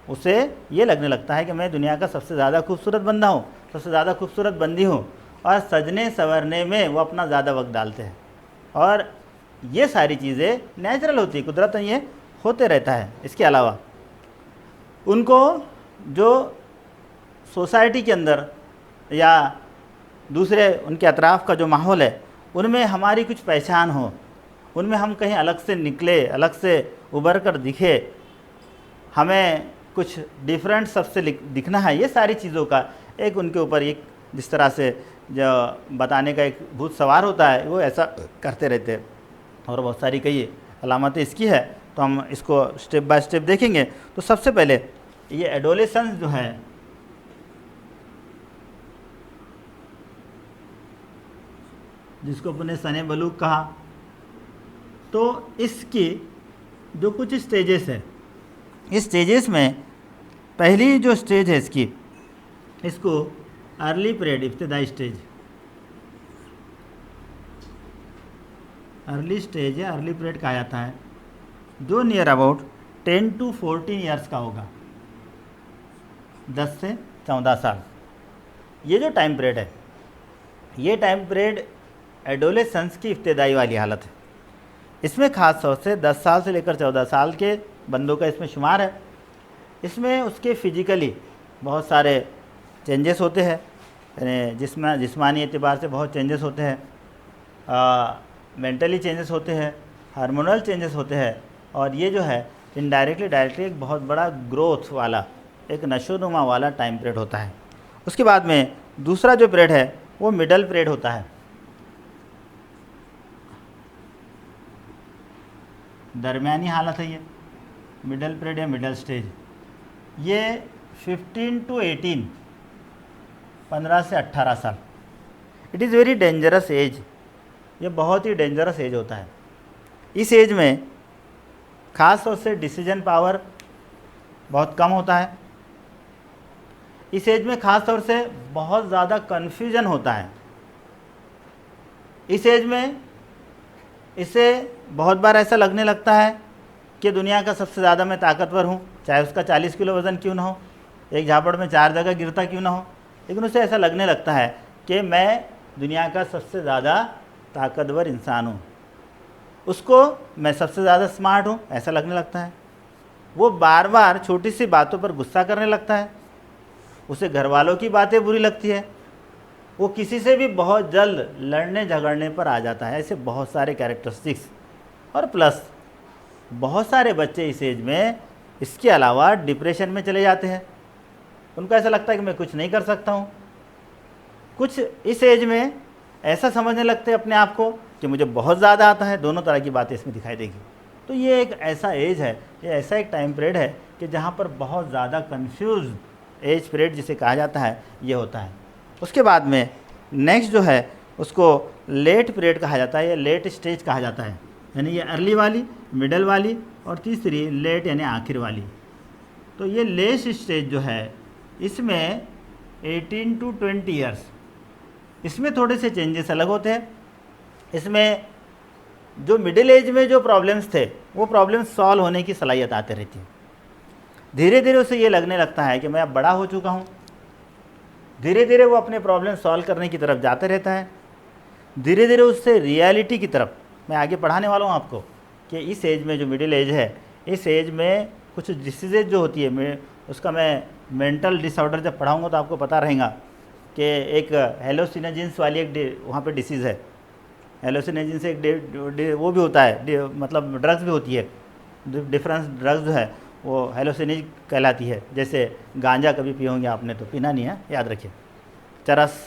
उसे ये लगने लगता है कि मैं दुनिया का सबसे ज़्यादा खूबसूरत बंदा हूँ, सबसे ज़्यादा खूबसूरत बंदी हूँ, और सजने संवरने में वो अपना ज़्यादा वक्त डालते हैं। और ये सारी चीज़ें नेचुरल होती है, कुदरतन ये होते रहता है। इसके अलावा उनको जो सोसाइटी के अंदर या दूसरे उनके अतराफ़ का जो माहौल है उनमें हमारी कुछ पहचान हो, उनमें हम कहीं अलग से निकले, अलग से उभर कर दिखे, हमें कुछ डिफरेंट सबसे दिखना है, ये सारी चीज़ों का एक उनके ऊपर एक जिस तरह से जो बताने का एक भूत सवार होता है, वो ऐसा करते रहते हैं। और बहुत सारी कई अलामतें इसकी है, तो हम इसको स्टेप बाय स्टेप देखेंगे। तो सबसे पहले ये एडोलेसेंस जो है, जिसको अपने सने बलूग कहा, तो इसकी जो कुछ स्टेजेस है, इस स्टेजेस में पहली जो स्टेज है इसको अर्ली पीरियड, इब्तिदाई स्टेज, अर्ली स्टेज है, अर्ली पीरियड कहा जाता है, जो नियर अबाउट 10 to 14 ईयर्स का होगा, 10 से 14 साल। ये जो टाइम पीरियड है, ये टाइम पीरियड एडोलेसेंस की इब्तिदाई वाली हालत है। इसमें ख़ास तौर से 10 साल से लेकर 14 साल के बंदों का इसमें शुमार है। इसमें उसके फिजिकली बहुत सारे चेंजेस होते हैं, यानी जिस्मानी एतबार से बहुत चेंजेस होते हैं, मेंटली चेंजेस होते हैं, हार्मोनल चेंजेस होते हैं, और ये जो है इनडायरेक्टली डायरेक्टली एक बहुत बड़ा ग्रोथ वाला, एक नशोनुमा वाला टाइम पीरियड होता है। उसके बाद में दूसरा जो पीरियड है वो मिडल पीरियड होता है, दरमियानी हालत है ये मिडल पीरियड या मिडल स्टेज। ये 15 to 18, 15 से 18 साल। It is very dangerous age, ये बहुत ही डेंजरस एज होता है। इस एज में ख़ास तौर से डिसीजन पावर बहुत कम होता है। इस एज में ख़ास तौर से बहुत ज़्यादा कन्फ्यूजन होता है। इस एज में इसे बहुत बार ऐसा लगने लगता है कि दुनिया का सबसे ज़्यादा मैं ताकतवर हूँ, चाहे उसका 40 किलो वज़न क्यों ना हो, एक झापड़ में 4 जगह गिरता क्यों ना हो, लेकिन उसे ऐसा लगने लगता है कि मैं दुनिया का सबसे ज़्यादा ताकतवर इंसान हूँ। उसको मैं सबसे ज़्यादा स्मार्ट हूँ ऐसा लगने लगता है। वो बार बार छोटी सी बातों पर गुस्सा करने लगता है, उसे घर वालों की बातें बुरी लगती है, वो किसी से भी बहुत जल्द लड़ने झगड़ने पर आ जाता है। ऐसे बहुत सारे कैरेक्टरिस्टिक्स, और प्लस बहुत सारे बच्चे इस एज में इसके अलावा डिप्रेशन में चले जाते हैं। उनको ऐसा लगता है कि मैं कुछ नहीं कर सकता हूँ। कुछ इस एज में ऐसा समझने लगते हैं अपने आप को कि मुझे बहुत ज़्यादा आता है। दोनों तरह की बातें इसमें दिखाई देगी। तो ये एक ऐसा एज है, ये ऐसा एक टाइम पीरियड है कि जहाँ पर बहुत ज़्यादा कन्फ्यूज एज पीरियड जिसे कहा जाता है ये होता है। उसके बाद में नेक्स्ट जो है उसको लेट पीरियड कहा जाता है या लेट स्टेज कहा जाता है, यानी ये अर्ली वाली, मिडल वाली और तीसरी लेट यानी आखिर वाली। तो ये लेट स्टेज जो है इसमें 18 to 20 ईयर्स, इसमें थोड़े से चेंजेस अलग होते हैं। इसमें जो मिडिल एज में जो प्रॉब्लम्स थे वो प्रॉब्लम्स सॉल्व होने की सलाहियत आती रहती है। धीरे धीरे उसे ये लगने लगता है कि मैं अब बड़ा हो चुका हूँ, धीरे धीरे वो अपने प्रॉब्लम सॉल्व करने की तरफ जाते रहता है। धीरे धीरे उससे रियलिटी की तरफ मैं आगे पढ़ाने वाला हूँ आपको कि इस एज में जो मिडिल एज है, इस एज में कुछ डिसीज़ेज जो होती है उसका मैं मेंटल डिसऑर्डर जब पढ़ाऊँगा तो आपको पता रहेगा कि एक हेलोसिनोजेंस वाली एक वहाँ पे डिसीज़ है। हेलोसिनोजेंस एक वो भी होता है, मतलब ड्रग्स भी होती है, डिफरेंस ड्रग्स जो है वो हेलोसिनेज कहलाती है। जैसे गांजा कभी पिए होंगे आपने, तो पीना नहीं है, याद रखिए। चरस,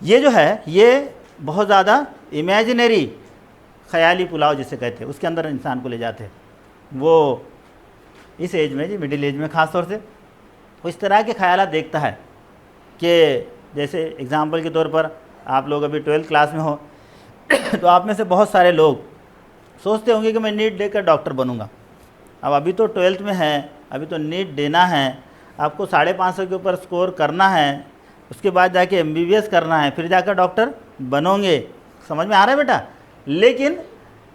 ये जो है ये बहुत ज़्यादा इमेजिनरी ख्याली पुलाव जिसे कहते हैं उसके अंदर इंसान को ले जाते हैं। वो इस एज में, जी मिडिल एज में ख़ास तौर से वो इस तरह के ख्यालात देखता है कि जैसे एग्ज़ाम्पल के तौर पर आप लोग अभी 12th क्लास में हो तो आप में से बहुत सारे लोग सोचते होंगे कि मैं नीट देकर डॉक्टर बनूंगा। अब अभी तो 12th में है, अभी तो नीट देना है, आपको 550 के ऊपर स्कोर करना है, उसके बाद जाके MBBS करना है, फिर जाकर डॉक्टर बनोगे। समझ में आ रहा है बेटा? लेकिन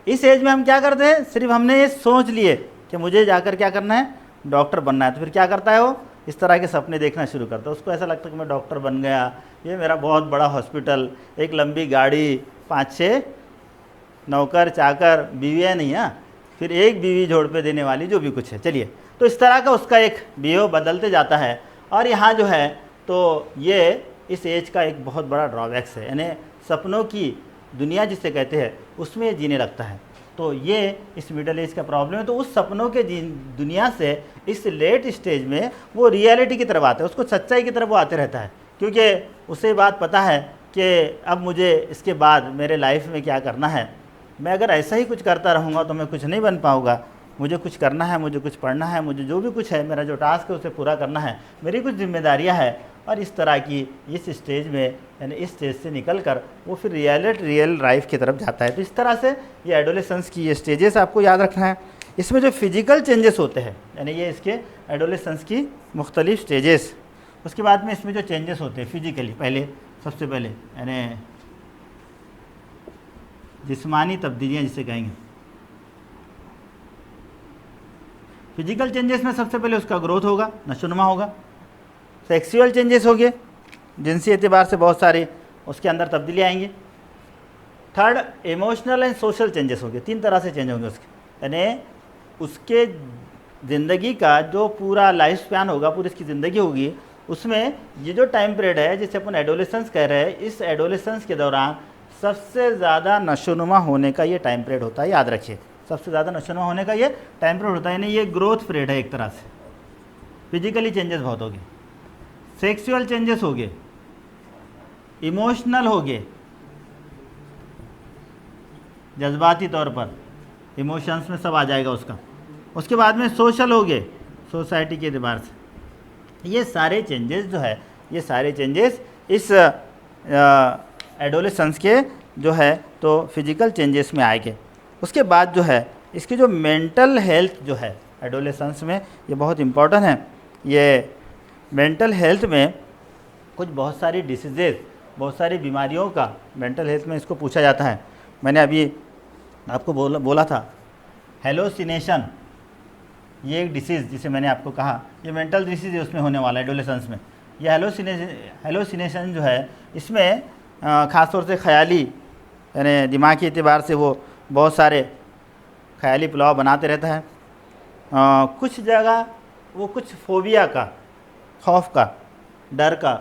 इस एज में हम क्या करते हैं, सिर्फ हमने ये सोच लिए कि मुझे जाकर क्या करना है, डॉक्टर बनना है। तो फिर क्या करता है वो, इस तरह के सपने देखना शुरू करता है। उसको ऐसा लगता है कि मैं डॉक्टर बन गया, ये मेरा बहुत बड़ा हॉस्पिटल, एक लंबी गाड़ी, 5-6 नौकर चाकर, बीवियाँ नहीं, हाँ, फिर एक बीवी जोड़ पे देने वाली, जो भी कुछ है। चलिए, तो इस तरह का उसका एक बिहेव बदलते जाता है। और यहाँ जो है तो ये इस एज का एक बहुत बड़ा ड्रॉबैक्स है, यानी सपनों की दुनिया जिसे कहते हैं उसमें जीने लगता है। तो ये इस मिडिल एज का प्रॉब्लम है। तो उस सपनों के दुनिया से इस लेट स्टेज में वो रियलिटी की तरफ आता है, उसको सच्चाई की तरफ वो आते रहता है, क्योंकि उसे बात पता है कि अब मुझे इसके बाद मेरे लाइफ में क्या करना है। मैं अगर ऐसा ही कुछ करता रहूँगा तो मैं कुछ नहीं बन पाऊँगा, मुझे कुछ करना है, मुझे कुछ पढ़ना है, मुझे जो भी कुछ है, मेरा जो टास्क है उसे पूरा करना है, मेरी कुछ जिम्मेदारियाँ हैं। और इस तरह की इस स्टेज में, यानी इस स्टेज से निकल कर वो फिर रियल लाइफ की तरफ जाता है। तो इस तरह से ये एडोलेसेंस की ये स्टेजेस आपको याद रखना है। इसमें जो फिजिकल चेंजेस होते हैं, यानी ये इसके एडोलेसेंस की मुख्तलिफ स्टेजेस। उसके बाद में इसमें जो चेंजेस होते हैं फिजिकली, पहले सबसे पहले यानी जिस्मानी तब्दीलियाँ जिसे कहेंगे। फिजिकल चेंजेस में सबसे पहले उसका ग्रोथ होगा, नशोनुमा होगा। सेक्सुअल चेंजेस हो गए, जिनसी एतबार से बहुत सारे उसके अंदर तब्दीली आएंगी। Third, emotional and social changes होंगे, 3 तरह से चेंज होंगे उसके, यानी उसके ज़िंदगी का जो पूरा लाइफ स्पैन होगा, पूरी इसकी ज़िंदगी होगी, उसमें ये जो टाइम पीरियड है जिसे अपन एडोलेसेंस कह रहे हैं, इस एडोलेसेंस के दौरान सबसे ज़्यादा नशोनुमा होने का ये टाइम पीरियड होता है। याद रखिए, सबसे ज़्यादा नशोनुमा होने का ये टाइम पीरियड होता है, यानी ये ग्रोथ पीरियड है एक तरह से। फिजिकली चेंजेस बहुत हो गए, सेक्सुअल चेंजेस हो गए, इमोशनल हो गए, जज्बाती तौर पर इमोशंस में सब आ जाएगा उसका। उसके बाद में सोशल हो गए, सोसाइटी के एतबार से। ये सारे चेंजेस जो है, ये सारे चेंजेस इस एडोलेसेंस के जो है तो फिजिकल चेंजेस में आएंगे। उसके बाद जो है इसकी जो मेंटल हेल्थ जो है एडोलेसेंस में, ये बहुत इम्पोर्टेंट है। ये मेंटल हेल्थ में कुछ बहुत सारी डिसीजेज, बहुत सारी बीमारियों का मेंटल हेल्थ में इसको पूछा जाता है। मैंने अभी आपको बोला था हेलोसिनेशन, ये एक डिसीज़ जिसे मैंने आपको कहा ये मेंटल डिसीज़ उसमें होने वाला है एडोलेसेंस में। ये हेलोसिनेशन जो है इसमें ख़ास तौर से ख्याली, यानी दिमाग के एतबार से वो बहुत सारे ख्याली पुलाव बनाते रहता है। कुछ जगह वो कुछ फोबिया का, खौफ का, डर का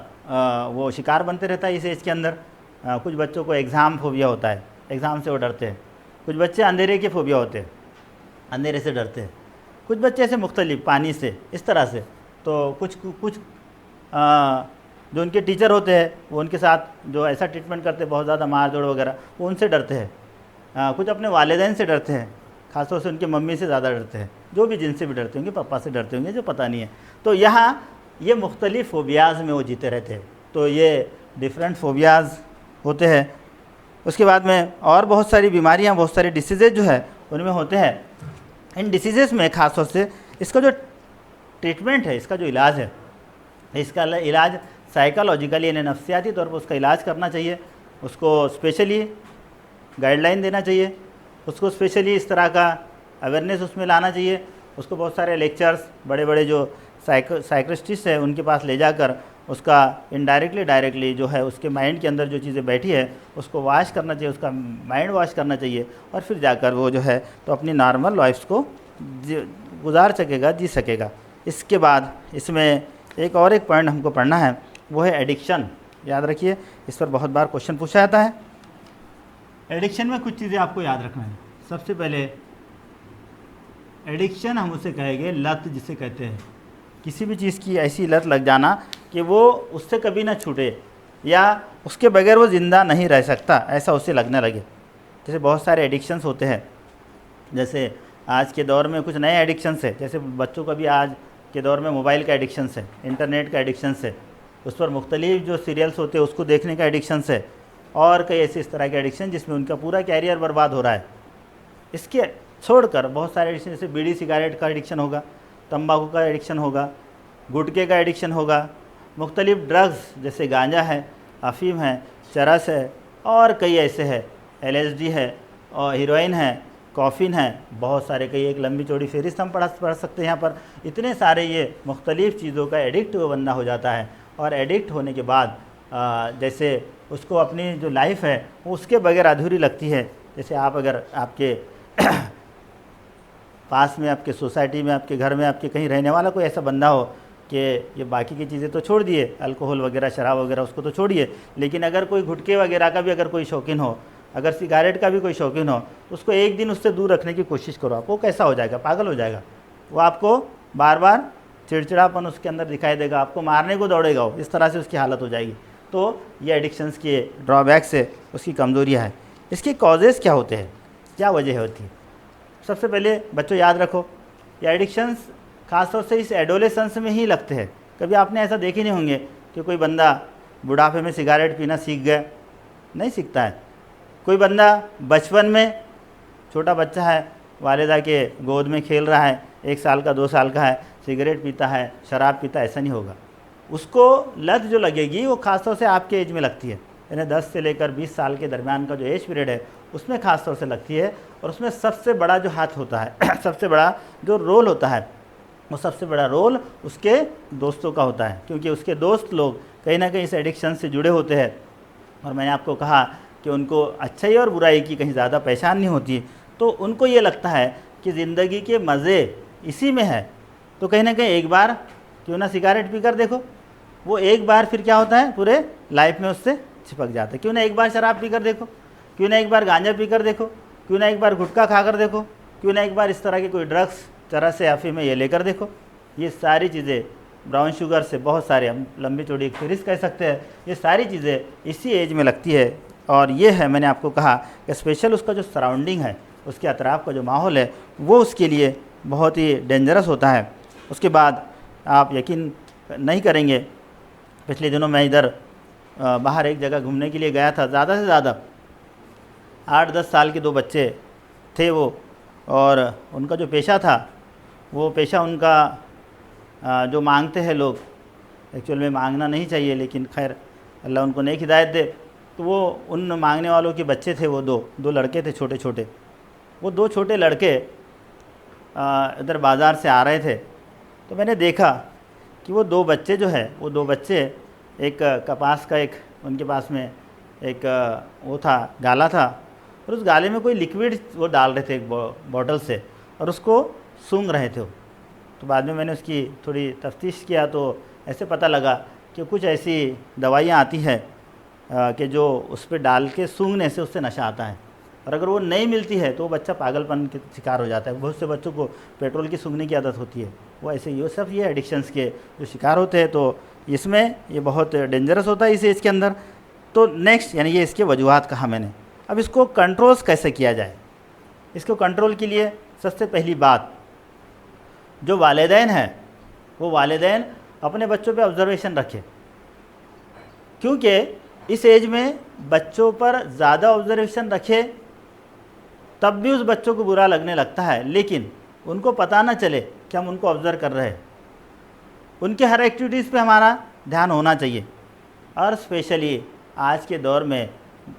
वो शिकार बनते रहता है इस एज के अंदर। कुछ बच्चों को एग्ज़ाम फोबिया होता है, एग्ज़ाम से वो डरते हैं। कुछ बच्चे अंधेरे के फोबिया होते हैं, अंधेरे से डरते हैं। कुछ बच्चे ऐसे मुख्तलिफ, पानी से, इस तरह से। तो कुछ जो उनके टीचर होते हैं वो उनके साथ जो ऐसा ट्रीटमेंट करते हैं, बहुत ज़्यादा मार दौड़ वगैरह, वो उनसे डरते हैं। कुछ अपने वालिदैन से डरते हैं, ख़ासतौर से उनकी मम्मी से ज़्यादा डरते हैं, जो भी जिनसे भी डरते होंगे, पापा से डरते होंगे, जो पता नहीं है। तो यहाँ ये मुख्तलिफ फोबियाज़ में वो जीते रहते हैं। तो ये डिफरेंट फोबियाज़ होते हैं। उसके बाद में और बहुत सारी बीमारियां, बहुत सारे डिसीज़ेज जो है उनमें होते हैं। इन डिसीज़ेस में ख़ास तौर से इसका जो ट्रीटमेंट है, इसका जो इलाज है, इसका इलाज साइकोलॉजिकली यानी नफ्सियाती तौर पर उसका इलाज करना चाहिए, उसको स्पेशली गाइडलाइन देना चाहिए, उसको स्पेशली इस तरह का अवेयरनेस उसमें लाना चाहिए, उसको बहुत सारे लेक्चर्स बड़े बड़े जो साइक्रिस्टिस्ट है उनके पास ले जाकर उसका इनडायरेक्टली डायरेक्टली जो है उसके माइंड के अंदर जो चीज़ें बैठी है उसको वॉश करना चाहिए, उसका माइंड वॉश करना चाहिए, और फिर जाकर वो जो है तो अपनी नॉर्मल लाइफ को गुजार सकेगा, जी सकेगा। इसके बाद इसमें एक और एक पॉइंट हमको पढ़ना है, वो है एडिक्शन। याद रखिए, इस पर बहुत बार क्वेश्चन पूछा जाता है। एडिक्शन में कुछ चीज़ें आपको याद रखना है। सबसे पहले एडिक्शन हम उसे कहेंगे लत, जिसे कहते हैं किसी भी चीज़ की ऐसी लत लग जाना कि वो उससे कभी ना छूटे या उसके बगैर वो ज़िंदा नहीं रह सकता, ऐसा उसे लगने लगे। जैसे बहुत सारे एडिक्शंस होते हैं, जैसे आज के दौर में कुछ नए एडिक्शंस है, जैसे बच्चों का भी आज के दौर में मोबाइल का एडिक्शंस है, इंटरनेट का एडिक्शंस है, उस पर मुख्तलिफ जो सीरियल्स होते हैं उसको देखने का एडिक्शंस है, और कई ऐसे इस तरह के एडिक्शन जिसमें उनका पूरा कैरियर बर्बाद हो रहा है। इसके छोड़कर बहुत सारे एडिक्शन, जैसे बीड़ी सिगारेट का एडिक्शन होगा, तंबाकू का एडिक्शन होगा, गुटखे का एडिक्शन होगा, मुख्तलिफ ड्रग्स जैसे गांजा है, अफीम है, चरस है, और कई ऐसे है, LSD है, और हीरोइन है, कॉफिन है, बहुत सारे, कई एक लंबी चौड़ी फहरिस्त हम पढ़ सकते हैं यहाँ पर। इतने सारे ये मुख्तलिफ़ चीज़ों का एडिक्ट वो बंदा हो जाता है, और एडिक्ट होने के बाद जैसे उसको अपनी जो लाइफ है वो उसके बगैर अधूरी लगती है। जैसे आप अगर आपके पास में, आपके सोसाइटी में, आपके घर में, आपके कहीं रहने वाला कोई ऐसा बंदा हो कि ये बाकी की चीज़ें तो छोड़ दिए, अल्कोहल वगैरह, शराब वगैरह उसको तो छोड़िए, लेकिन अगर कोई गुटखे वगैरह का भी अगर कोई शौकीन हो, अगर सिगारेट का भी कोई शौकीन हो, तो उसको एक दिन उससे दूर रखने की कोशिश करो। आप वो कैसा हो जाएगा, पागल हो जाएगा, वो आपको बार बार चिड़चिड़ापन उसके अंदर दिखाई देगा, आपको मारने को दौड़ेगा, वो इस तरह से उसकी हालत हो जाएगी। तो ये एडिक्शंस के ड्रॉबैक्स है, उसकी कमज़ोरियाँ हैं। इसके कॉजेज़ क्या होते हैं, क्या वजह होती है? सबसे पहले बच्चों याद रखो, ये एडिक्शंस ख़ासतौर से इस एडोलेसेंस में ही लगते हैं। कभी आपने ऐसा देखे नहीं होंगे कि कोई बंदा बुढ़ापे में सिगारेट पीना सीख गया, नहीं सीखता है। कोई बंदा बचपन में, छोटा बच्चा है, वालिदा के गोद में खेल रहा है, 1 साल का 2 साल का है, सिगरेट पीता है, शराब पीता है, ऐसा नहीं होगा। उसको लत जो लगेगी वो ख़ासतौर से आपके एज में लगती है, यानी 10 से लेकर 20 साल के दरमियान का जो एज पीरियड है उसमें ख़ास तौर से लगती है। और उसमें सबसे बड़ा जो हाथ होता है सबसे बड़ा जो रोल होता है, वो सबसे बड़ा रोल उसके दोस्तों का होता है, क्योंकि उसके दोस्त लोग कहीं ना कहीं इस एडिक्शन से जुड़े होते हैं। और मैंने आपको कहा कि उनको अच्छाई और बुराई की कहीं ज़्यादा पहचान नहीं होती, तो उनको ये लगता है कि ज़िंदगी के मज़े इसी में है, तो कहीं ना कहीं एक बार क्यों ना सिगारेट पी कर देखो। वो एक बार फिर क्या होता है, पूरे लाइफ में उससे चिपक जाता है। क्यों ना एक बार शराब पी कर देखो, क्यों ना एक बार गांजा पी कर देखो, क्यों ना एक बार गुटखा खा कर देखो, क्यों ना एक बार इस तरह की कोई ड्रग्स, चरस से अफीम में ये लेकर देखो। ये सारी चीज़ें, ब्राउन शुगर से बहुत सारे, हम लंबी चौड़ी एक फहरिस्त कह सकते हैं, ये सारी चीज़ें इसी एज में लगती है। और ये है, मैंने आपको कहा कि स्पेशल उसका जो सराउंडिंग है, उसके अतराफ़ का जो माहौल है, वो उसके लिए बहुत ही डेंजरस होता है। उसके बाद आप यकीन नहीं करेंगे, पिछले दिनों मैं इधर बाहर एक जगह घूमने के लिए गया था। ज़्यादा से ज़्यादा 8-10 साल के 2 बच्चे थे वो, और उनका जो पेशा था, वो पेशा उनका जो मांगते हैं लोग, एक्चुअल में मांगना नहीं चाहिए, लेकिन खैर अल्लाह उनको नेक हिदायत दे, तो वो उन मांगने वालों के बच्चे थे। वो दो लड़के थे छोटे छोटे। वो 2 छोटे लड़के इधर बाज़ार से आ रहे थे, तो मैंने देखा कि वो 2 बच्चे जो है, वो 2 बच्चे, एक कपास का, एक उनके पास में एक वो था, गाला था, और उस गाले में कोई लिक्विड वो डाल रहे थे एक बॉटल से, और उसको सूंघ रहे थे। तो बाद में मैंने उसकी थोड़ी तफ्तीश किया, तो ऐसे पता लगा कि कुछ ऐसी दवाइयाँ आती हैं कि जो उस पर डाल के सूंघने से उससे नशा आता है, और अगर वो नहीं मिलती है तो वो बच्चा पागलपन के शिकार हो जाता है। बहुत से बच्चों को पेट्रोल की सूंघने की आदत होती है, वो ऐसे ये सब ये एडिक्शंस के जो शिकार होते हैं। तो इसमें ये बहुत डेंजरस होता है इस एज के अंदर। तो नेक्स्ट, यानी ये इसके वजूहात कहा मैंने। अब इसको कंट्रोल कैसे किया जाए? इसको कंट्रोल के लिए सबसे पहली बात, जो वालिदैन हैं, वो वालिदैन अपने बच्चों पे ऑब्जर्वेशन रखें, क्योंकि इस एज में बच्चों पर ज़्यादा ऑब्जर्वेशन रखे तब भी उस बच्चों को बुरा लगने लगता है, लेकिन उनको पता ना चले कि हम उनको ऑब्ज़र्व कर रहे हैं। उनके हर एक्टिविटीज़ पे हमारा ध्यान होना चाहिए। और स्पेशली आज के दौर में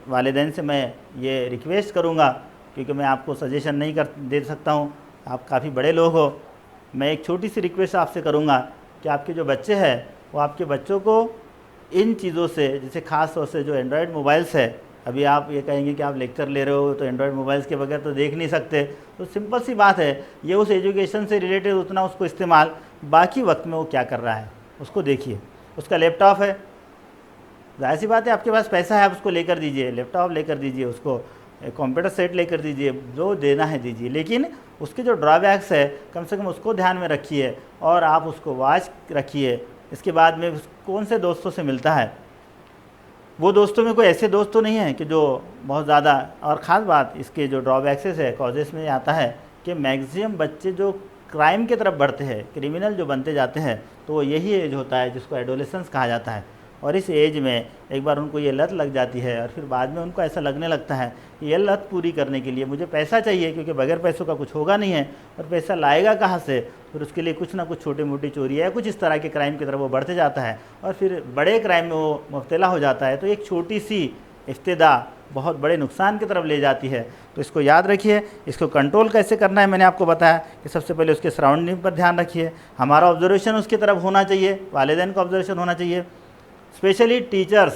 वालिदैन से मैं ये रिक्वेस्ट करूँगा, क्योंकि मैं आपको सजेशन नहीं दे सकता हूँ, आप काफ़ी बड़े लोग हो, मैं एक छोटी सी रिक्वेस्ट आपसे करूँगा कि आपके जो बच्चे हैं वो आपके बच्चों को इन चीज़ों से, जैसे ख़ास तौर से जो एंड्रॉयड मोबाइल्स है, अभी आप ये कहेंगे कि आप लेक्चर ले रहे हो तो एंड्रॉयड मोबाइल्स के बगैर तो देख नहीं सकते, तो सिंपल सी बात है, ये उस एजुकेशन से रिलेटेड उतना उसको इस्तेमाल, बाकी वक्त में वो क्या कर रहा है उसको देखिए। उसका लैपटॉप है, जाहिर सी बात है आपके पास पैसा है, आप उसको लेकर दीजिए, लैपटॉप लेकर दीजिए, उसको कंप्यूटर सेट लेकर दीजिए, जो देना है दीजिए, लेकिन उसके जो ड्रॉबैक्स है कम से कम उसको ध्यान में रखिए और आप उसको वॉच रखिए। इसके बाद में कौन से दोस्तों से मिलता है, वो दोस्तों में कोई ऐसे दोस्त तो नहीं है कि जो बहुत ज़्यादा, और ख़ास बात इसके जो ड्रॉबैक्सेस है कॉजेस में आता है कि मैक्सिमम बच्चे जो क्राइम की तरफ बढ़ते हैं, क्रिमिनल जो बनते जाते हैं, तो वो यही एज होता है जिसको एडोलेसेंस कहा जाता है। और इस एज में एक बार उनको ये लत लग जाती है और फिर बाद में उनको ऐसा लगने लगता है कि ये लत पूरी करने के लिए मुझे पैसा चाहिए, क्योंकि बगैर पैसों का कुछ होगा नहीं है, और पैसा लाएगा कहाँ से, फिर उसके लिए कुछ ना कुछ छोटी मोटी चोरी या कुछ इस तरह के क्राइम की तरफ वो बढ़ते जाता है और फिर बड़े क्राइम में वो मुब्तला हो जाता है। तो एक छोटी सी इब्तिदा बहुत बड़े नुकसान की तरफ ले जाती है। तो इसको याद रखिए। इसको कंट्रोल कैसे करना है मैंने आपको बताया कि सबसे पहले उसके सराउंडिंग पर ध्यान रखिए, हमारा ऑब्जर्वेशन उसकी तरफ होना चाहिए, वालिदैन का ऑब्जर्वेशन होना चाहिए, स्पेशली टीचर्स,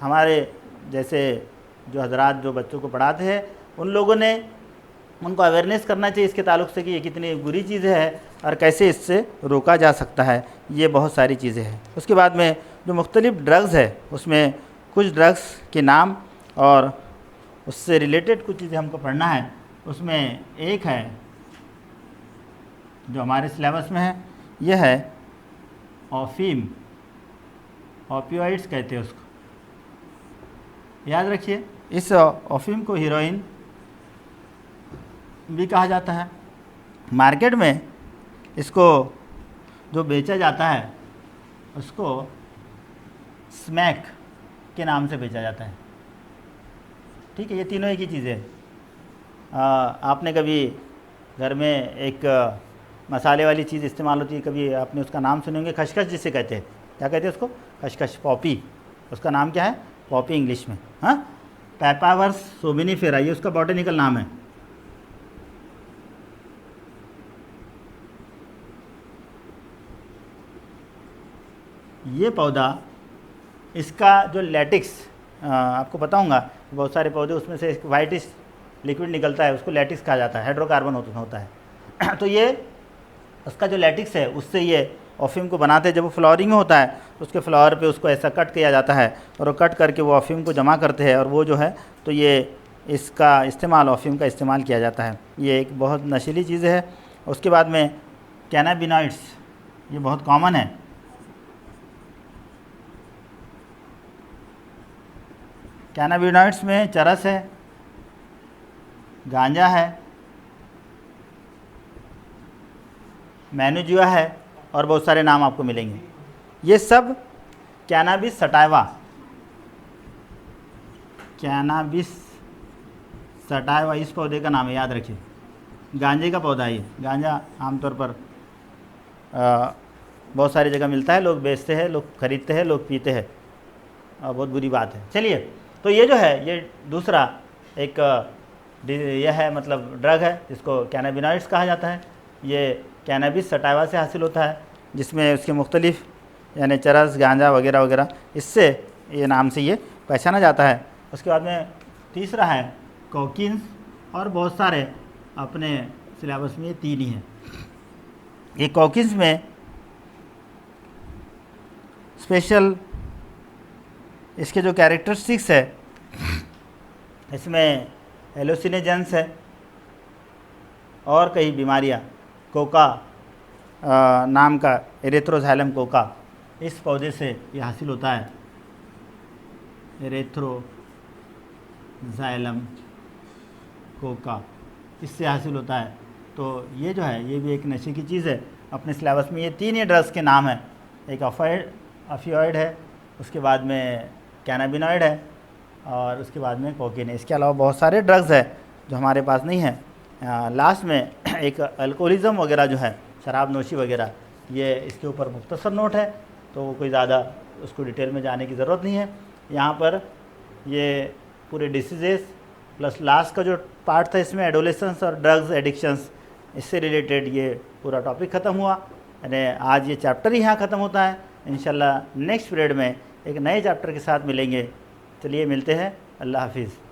हमारे जैसे जो हजरात जो बच्चों को पढ़ाते हैं उन लोगों ने उनको अवेयरनेस करना चाहिए इसके ताल्लुक़ से कि ये कितनी बुरी चीज़ है और कैसे इससे रोका जा सकता है। ये बहुत सारी चीज़ें हैं। उसके बाद में जो मुख्तलिफ़ ड्रग्स है उसमें कुछ ड्रग्स के नाम और उससे रिलेटेड कुछ चीज़ें हमको पढ़ना है। उसमें एक है जो हमारे सिलेबस में है, यह है ऑफीम, ऑपियोइड्स कहते हैं उसको, याद रखिए। इस ऑफीम को हीरोइन भी कहा जाता है। मार्केट में इसको जो बेचा जाता है उसको स्मैक के नाम से बेचा जाता है। ठीक है, ये तीनों एक ही चीज़ें। आपने कभी घर में एक मसाले वाली चीज़ इस्तेमाल होती है, कभी आपने उसका नाम सुने होंगे, खसखस जिसे कहते हैं, क्या कहते हैं उसको, खसखस, पॉपी, उसका नाम क्या है, पॉपी इंग्लिश में, हाँ, पैपावर्स सोमिनिफेरा, ये उसका बॉटनिकल नाम है। ये पौधा, इसका जो लैटिक्स, आपको बताऊंगा, बहुत सारे पौधे उसमें से एक वाइटिश लिक्विड निकलता है, उसको लैटिक्स कहा जाता है, हाइड्रोकार्बन होता है। तो ये उसका जो लैटिक्स है उससे ये ऑफीम को बनाते हैं। जब वो फ्लावरिंग में होता है तो उसके फ्लावर पे उसको ऐसा कट किया जाता है और वो कट करके वो ऑफीम को जमा करते हैं और वो जो है तो ये इसका इस्तेमाल, ऑफीम का इस्तेमाल किया जाता है। ये एक बहुत नशीली चीज़ है। उसके बाद में कैनाबिनॉइड्स, ये बहुत कॉमन है। कैनाबिनॉइड्स में चरस है, गांजा है, मैनुजुआ है और बहुत सारे नाम आपको मिलेंगे। ये सब कैनाबिस सटाइवा, कैनाबिस सटाइवा इस पौधे का नाम है, याद रखिए। गांजे का पौधा है ये। गांजा आमतौर पर बहुत सारी जगह मिलता है, लोग बेचते हैं, लोग खरीदते हैं, लोग पीते हैं, बहुत बुरी बात है। चलिए, तो ये जो है ये दूसरा एक यह है मतलब ड्रग है जिसको कैनाबिनॉइड्स कहा जाता है। ये कैनाबिस सटाइवा से हासिल होता है, जिसमें उसके मुख्तलिफ यानी चरस, गांजा वगैरह वगैरह, इससे ये नाम से ये पहचाना जाता है। उसके बाद में तीसरा है कोकीन्स, और बहुत सारे अपने सिलेबस में ये तीन ही हैं। ये कोकीन्स में स्पेशल इसके जो कैरेक्टरिस्टिक्स है, इसमें हेलुसिनोजेंस है और कई बीमारियां, कोका नाम का एरेथ्रोजाइलम कोका, इस पौधे से ये हासिल होता है, एरेथ्रोजाइलम कोका, इससे हासिल होता है। तो ये जो है ये भी एक नशे की चीज़ है। अपने सिलेबस में ये तीन ही ड्रग्स के नाम हैं। एक ऑफियोइड है, उसके बाद में कैनाबिनॉइड है और उसके बाद में कोकीन है। इसके अलावा बहुत सारे ड्रग्स है जो हमारे पास नहीं है। लास्ट में एक अल्कोहलिज्म वगैरह जो है, शराब नोशी वगैरह, ये इसके ऊपर मुख्तसर नोट है, तो कोई ज़्यादा उसको डिटेल में जाने की ज़रूरत नहीं है। यहाँ पर ये पूरे डिसीजेस प्लस लास्ट का जो पार्ट था इसमें एडोलेसेंस और ड्रग्स एडिक्शंस, इससे रिलेटेड ये पूरा टॉपिक ख़त्म हुआ। यानी आज ये चैप्टर ही यहाँ ख़त्म होता है। इंशाल्लाह नेक्स्ट पीरियड में एक नए चैप्टर के साथ मिलेंगे। चलिए मिलते हैं। अल्लाह हाफिज़।